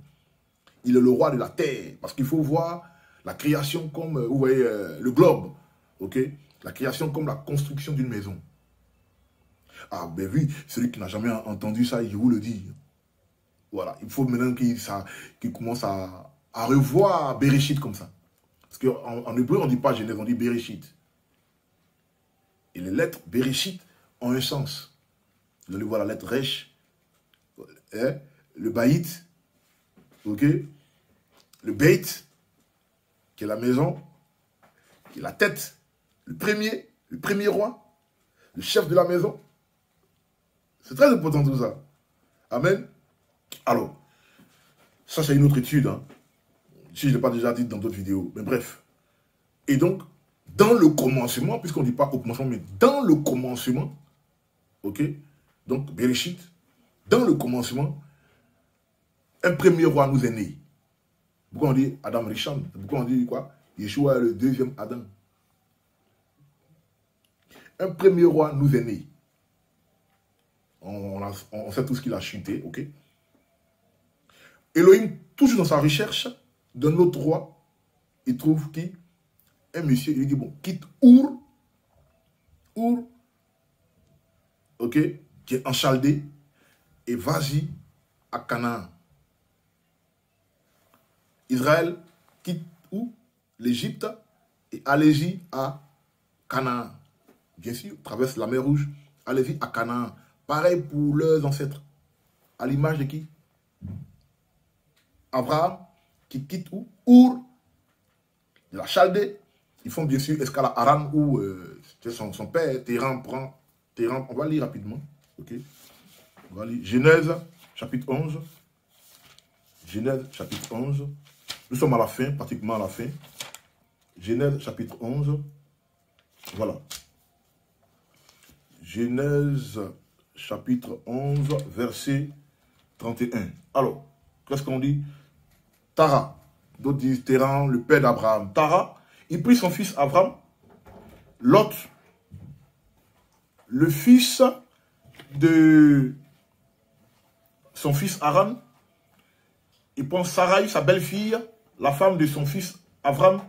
Il est le roi de la terre. Parce qu'il faut voir la création comme, vous voyez, le globe. Ok? La création comme la construction d'une maison. Ah, ben oui, celui qui n'a jamais entendu ça, je vous le dis. Voilà, il faut maintenant qu'il commence à revoir Bereshit comme ça. Parce qu'en hébreu, on ne dit pas Genèse, on dit Bereshit. Et les lettres Bereshit ont un sens. Vous allez voir la lettre Resh, le Baït, ok, le Beit, qui est la maison, qui est la tête, le premier roi, le chef de la maison. C'est très important tout ça. Amen. Alors, ça c'est une autre étude, hein. Si je ne l'ai pas déjà dit dans d'autres vidéos, mais bref. Et donc, dans le commencement, puisqu'on ne dit pas au commencement, mais dans le commencement, ok, donc Bereshit, dans le commencement, un premier roi nous est né. Pourquoi on dit Adam Rishon? Pourquoi on dit quoi? Yeshua est le deuxième Adam. Un premier roi nous est né. On sait tout ce qu'il a chuté, ok? Elohim, toujours dans sa recherche d'un autre roi, il trouve qui? Un monsieur, il lui dit, bon, quitte Our, ok, qui est en Chaldée, et vas-y à Canaan. Israël quitte où? L'Égypte, et allez-y à Canaan. Bien sûr, traverse la mer Rouge, allez-y à Canaan. Pareil pour leurs ancêtres. À l'image de qui? Abraham, qui quitte où? Our, de la Chaldée. Ils font bien sûr escale à Haran, où son père, Téran, prend. Téran, on va lire rapidement. Ok? On va lire Genèse, chapitre 11. Genèse, chapitre 11. Nous sommes à la fin, pratiquement à la fin. Genèse, chapitre 11. Voilà. Genèse, chapitre 11, verset 31. Alors, qu'est-ce qu'on dit? Tara, d'autres disent Téran, le père d'Abraham. Tara, il prit son fils Abraham, Lot, le fils de son fils Haran, il prend Sarai, sa belle-fille, la femme de son fils Abraham,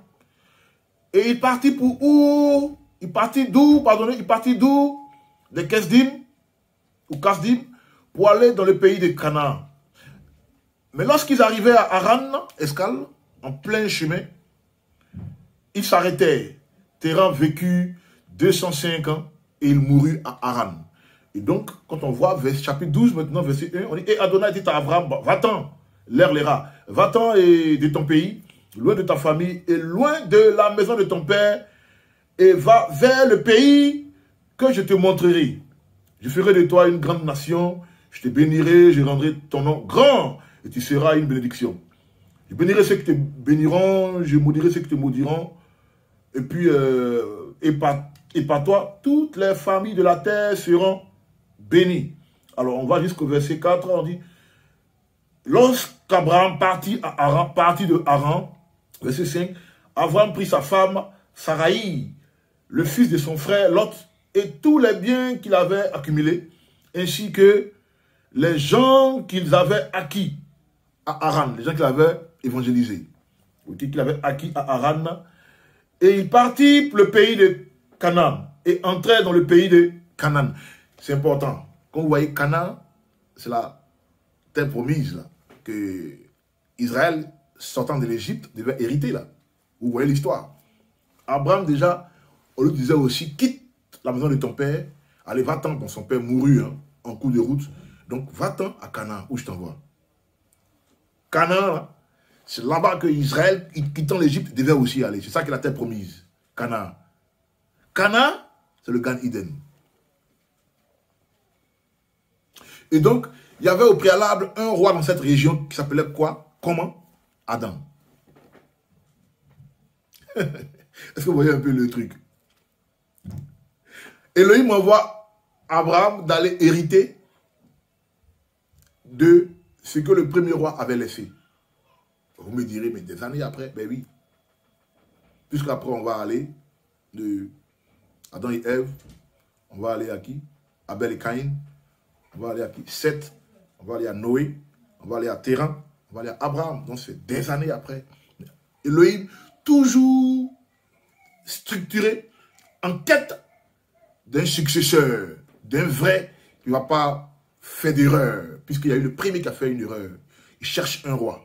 et il partit pour où? Il partit d'où? Pardonnez, il partit d'où? De Kesdim, ou Kasdim, pour aller dans le pays de Canaan. Mais lorsqu'ils arrivaient à Haran, escale, en plein chemin, ils s'arrêtaient. Téran vécut 205 ans et il mourut à Haran. Et donc, quand on voit chapitre 12, maintenant, verset 1, on dit, et Adonai dit à Abraham, va-t'en, l'air l'ira, va-t'en de ton pays, loin de ta famille et loin de la maison de ton père, et va vers le pays que je te montrerai. Je ferai de toi une grande nation, je te bénirai, je rendrai ton nom grand, et tu seras une bénédiction. Je bénirai ceux qui te béniront, je maudirai ceux qui te maudiront, et puis, et par toi, toutes les familles de la terre seront bénies. Alors, on va jusqu'au verset 4, on dit, lorsqu'Abraham partit de Haran, verset 5, Abraham prit sa femme, Sarai, le fils de son frère Lot, et tous les biens qu'il avait accumulés, ainsi que les gens qu'ils avaient acquis à Haran, les gens qu'il avait évangélisés, qu'il avait acquis à Haran, et il partit pour le pays de Canaan, et entrait dans le pays de Canaan. C'est important. Quand vous voyez Canaan, c'est la terre promise là, que Israël, sortant de l'Égypte, devait hériter là. Vous voyez l'histoire. Abraham déjà, on lui disait aussi, quitte la maison de ton père, allez, va-t'en, quand son père mourut en cours de route. Donc, va-t'en à Canaan, où je t'envoie. Canaan, c'est là-bas que Israël, quittant l'Égypte, devait aussi aller. C'est ça qui est la terre promise. Canaan. Canaan, c'est le Gan Eden. Et donc, il y avait au préalable un roi dans cette région qui s'appelait quoi? Comment? Adam. Est-ce que vous voyez un peu le truc? Elohim envoie Abraham d'aller hériter de ce que le premier roi avait laissé. Vous me direz, mais des années après, ben oui. Puisqu'après, on va aller de Adam et Ève, on va aller à qui? Abel et Caïn, on va aller à qui? Seth, on va aller à Noé, on va aller à Terran, on va aller à Abraham. Donc c'est des années après. Elohim, toujours structuré en quête d'un successeur, d'un vrai qui ne va pas faire d'erreur, puisqu'il y a eu le premier qui a fait une erreur. Il cherche un roi.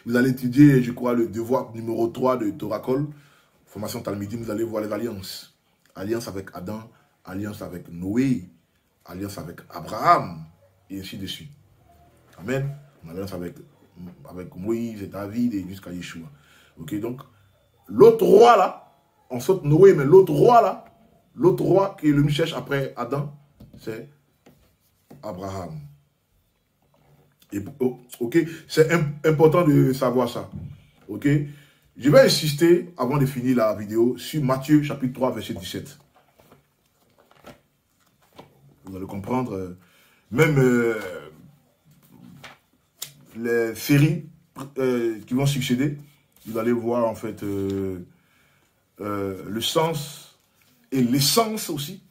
Vous allez étudier, je crois, le devoir numéro 3 de Toracol, formation talmudique, vous allez voir les alliances. Alliance avec Adam, alliance avec Noé, alliance avec Abraham, et ainsi de suite. Amen. Une alliance avec Moïse et David et jusqu'à Yeshua. Ok, donc, l'autre roi là, on saute Noé, mais l'autre roi là, l'autre roi qui le cherche après Adam, c'est Abraham. Et, ok, c'est important de savoir ça. Ok, je vais insister, avant de finir la vidéo, sur Matthieu chapitre 3, verset 17. Vous allez comprendre, même les séries qui vont succéder, vous allez voir en fait le sens et l'essence aussi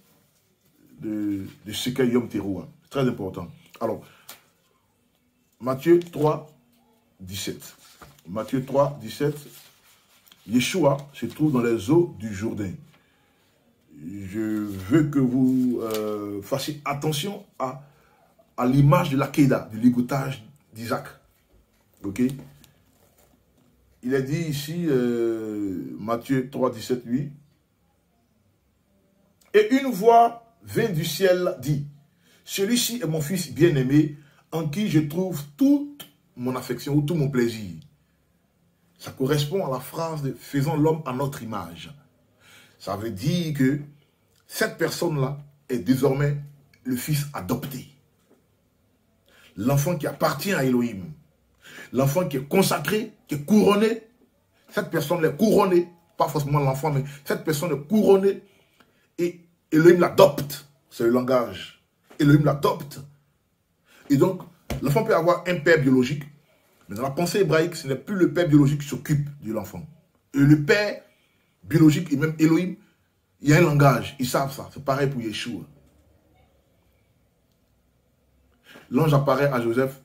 de ce qu'est Yom Teruah. C'est très important. Alors, Matthieu 3, 17. Matthieu 3, 17. Yeshua se trouve dans les eaux du Jourdain. Je veux que vous fassiez attention à l'image de l'Akedah, du ligotage d'Isaac. Ok? Il est dit ici, Matthieu 3, 17, lui. Et une voix vint du ciel dit, celui-ci est mon fils bien-aimé, en qui je trouve toute mon affection ou tout mon plaisir. Ça correspond à la phrase de « faisons l'homme à notre image ». Ça veut dire que cette personne-là est désormais le fils adopté. L'enfant qui appartient à Elohim. L'enfant qui est consacré, qui est couronné. Cette personne est couronnée, pas forcément l'enfant, mais cette personne est couronnée et Elohim l'adopte. C'est le langage. Elohim l'adopte. Et donc, l'enfant peut avoir un père biologique, mais dans la pensée hébraïque, ce n'est plus le père biologique qui s'occupe de l'enfant. Et le père biologique et même Elohim, il y a un langage, ils savent ça. C'est pareil pour Yeshua. L'ange apparaît à Joseph,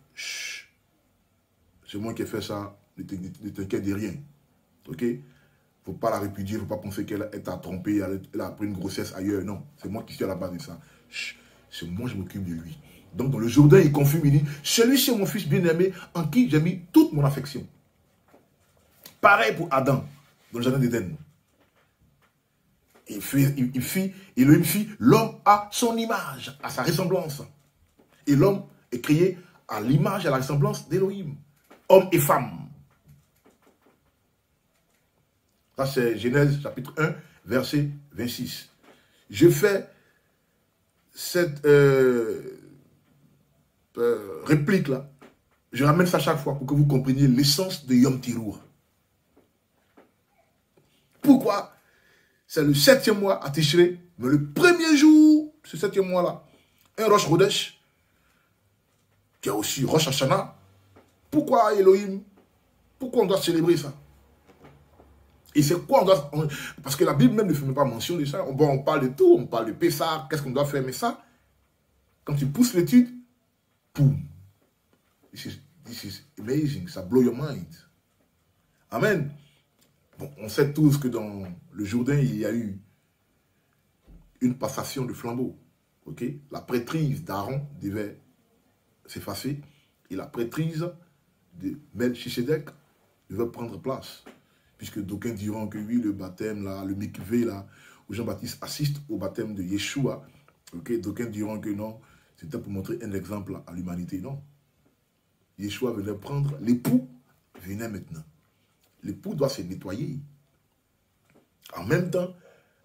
c'est moi qui ai fait ça, ne t'inquiète de rien. Ok? Il ne faut pas la répudier, il ne faut pas penser qu'elle t'a trompé, elle a pris une grossesse ailleurs. Non, c'est moi qui suis à la base de ça. C'est moi, je m'occupe de lui. Donc dans le Jourdain, il confirme, il dit, celui-ci est mon fils bien-aimé en qui j'ai mis toute mon affection. Pareil pour Adam, dans le jardin d'Éden. Elohim fit l'homme à son image, à sa ressemblance. Et l'homme est créé à l'image et à la ressemblance d'Elohim. Homme et femme. Ça c'est Genèse chapitre 1, verset 26. Je fais cette réplique là. Je ramène ça chaque fois pour que vous compreniez l'essence de Yom Teruah. Pourquoi? C'est le 7e mois à Tishré, mais le premier jour, ce 7e mois-là, un Rosh Chodesh, qui est aussi Rosh Hashanah. Pourquoi Elohim? Pourquoi on doit célébrer ça? Et c'est quoi on doit... Parce que la Bible même ne fait même pas mention de ça. Bon, on parle de tout, on parle de Pessah, qu'est-ce qu'on doit faire, mais ça, quand tu pousses l'étude, boum. This is amazing, ça blow your mind. Amen. Bon, on sait tous que dans le Jourdain, il y a eu une passation de flambeau. Okay? La prêtrise d'Aaron devait s'effacer et la prêtrise de Melchisedec devait prendre place. Puisque d'aucuns diront que oui, le baptême, là, le mikvé, là, où Jean-Baptiste assiste au baptême de Yeshua, okay? D'aucuns diront que non, c'était pour montrer un exemple à l'humanité. Non. Yeshua venait prendre, l'époux venait maintenant. L'époux doit se nettoyer. En même temps,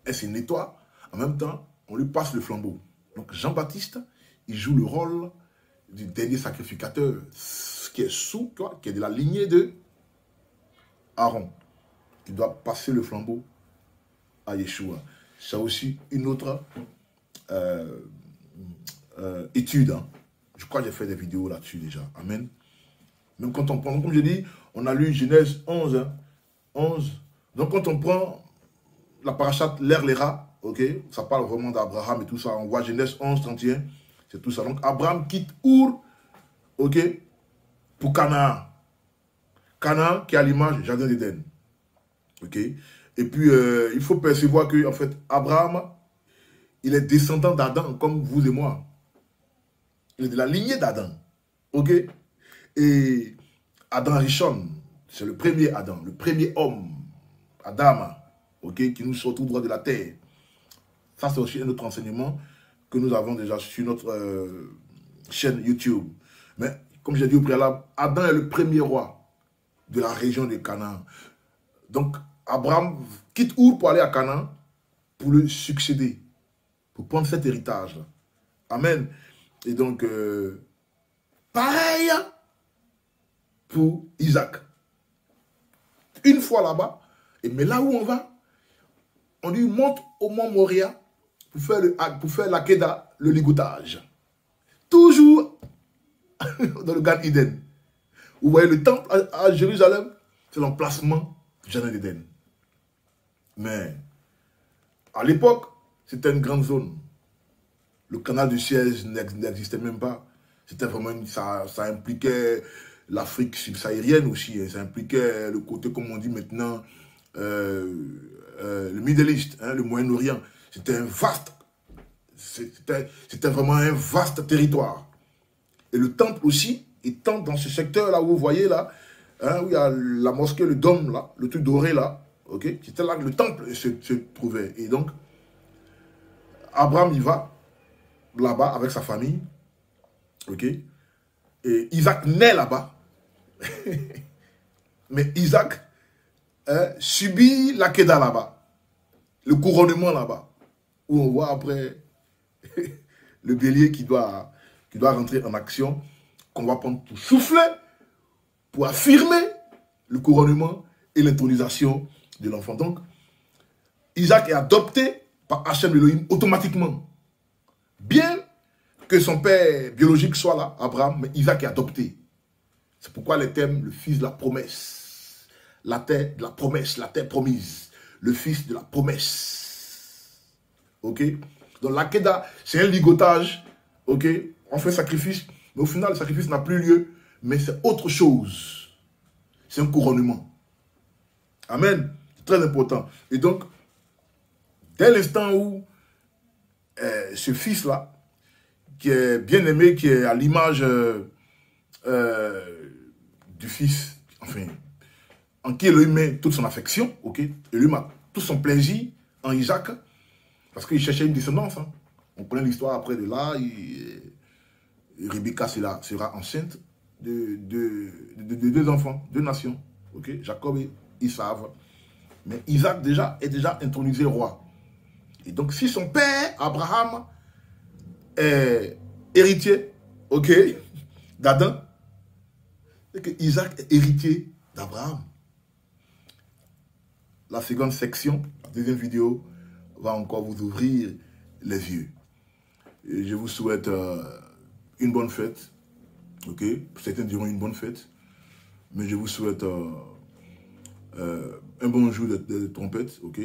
elle se nettoie. En même temps, on lui passe le flambeau. Donc Jean-Baptiste, il joue le rôle du dernier sacrificateur, qui est sous, qui est de la lignée de Aaron. Il doit passer le flambeau à Yeshua. C'est aussi une autre étude. Hein. Je crois que j'ai fait des vidéos là-dessus déjà. Amen. Même quand on prend, comme je dis, on a lu Genèse 11. Hein, 11. Donc quand on prend la parachate, l'Era, ok, ça parle vraiment d'Abraham et tout ça. On voit Genèse 11, 31, c'est tout ça. Donc Abraham quitte Our, ok, pour Canaan. Canaan qui est à l'image du jardin d'Éden. Ok. Et puis il faut percevoir que en fait Abraham, il est descendant d'Adam comme vous et moi. Il est de la lignée d'Adam. Ok. Et Adam Rishon, c'est le premier Adam, le premier homme, Adam, ok, qui nous sort tout droit de la terre. Ça, c'est aussi un autre enseignement que nous avons déjà sur notre chaîne YouTube. Mais, comme j'ai dit au préalable, Adam est le premier roi de la région de Canaan. Donc, Abraham quitte Our pour aller à Canaan pour le succéder, pour prendre cet héritage. Amen. Et donc, pareil pour Isaac. Une fois là-bas, mais là où on va, on lui monte au mont Moria pour faire la Keda, le ligotage. Toujours dans le Gan Eden. Vous voyez le temple à Jérusalem, c'est l'emplacement du Jardin d'Éden. Mais à l'époque, c'était une grande zone. Le canal du Suez n'existait même pas. C'était vraiment ça impliquait l'Afrique subsaharienne aussi. Ça impliquait le côté, comme on dit maintenant, le Middle East, hein, le Moyen-Orient. C'était un vaste, c'était vraiment un vaste territoire. Et le temple aussi, étant dans ce secteur-là où vous voyez là, hein, où il y a la mosquée, le dôme là, le truc doré là, ok, c'était là que le temple se trouvait. Et donc, Abraham y va, là-bas, avec sa famille, ok, et Isaac naît là-bas. Mais Isaac subit la Keda là-bas, le couronnement là-bas, où on voit après le bélier qui doit rentrer en action, qu'on va prendre pour souffler, pour affirmer le couronnement et l'intronisation de l'enfant. Donc, Isaac est adopté par Hachem Elohim automatiquement. Bien que son père biologique soit là, Abraham, mais Isaac est adopté. C'est pourquoi les thèmes, le fils de la promesse, la terre de la promesse, la terre promise, le fils de la promesse. Ok? Donc la Keda, c'est un ligotage. Ok? On fait sacrifice, mais au final, le sacrifice n'a plus lieu, mais c'est autre chose. C'est un couronnement. Amen. C'est très important. Et donc, dès l'instant où ce fils-là, qui est bien aimé, qui est à l'image du fils, enfin, en qui Elohim met toute son affection, ok, Elohim a tout son plaisir en Isaac, parce qu'il cherchait une descendance. Hein. On connaît l'histoire après de là, Rebecca sera enceinte de deux enfants, deux nations, ok, Jacob et Isav. Mais Isaac est déjà intronisé roi. Et donc si son père, Abraham, est héritier, ok, d'Adam, c'est que Isaac est héritier d'Abraham. La seconde section, la deuxième vidéo, va encore vous ouvrir les yeux. Et je vous souhaite une bonne fête, ok? Certains diront une bonne fête, mais je vous souhaite un bon jour de trompette, ok?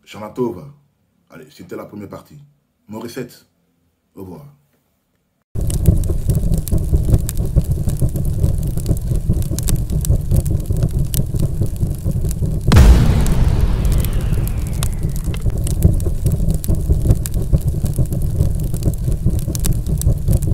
Shana Tova. Allez, c'était la première partie. Mon recette. Au revoir.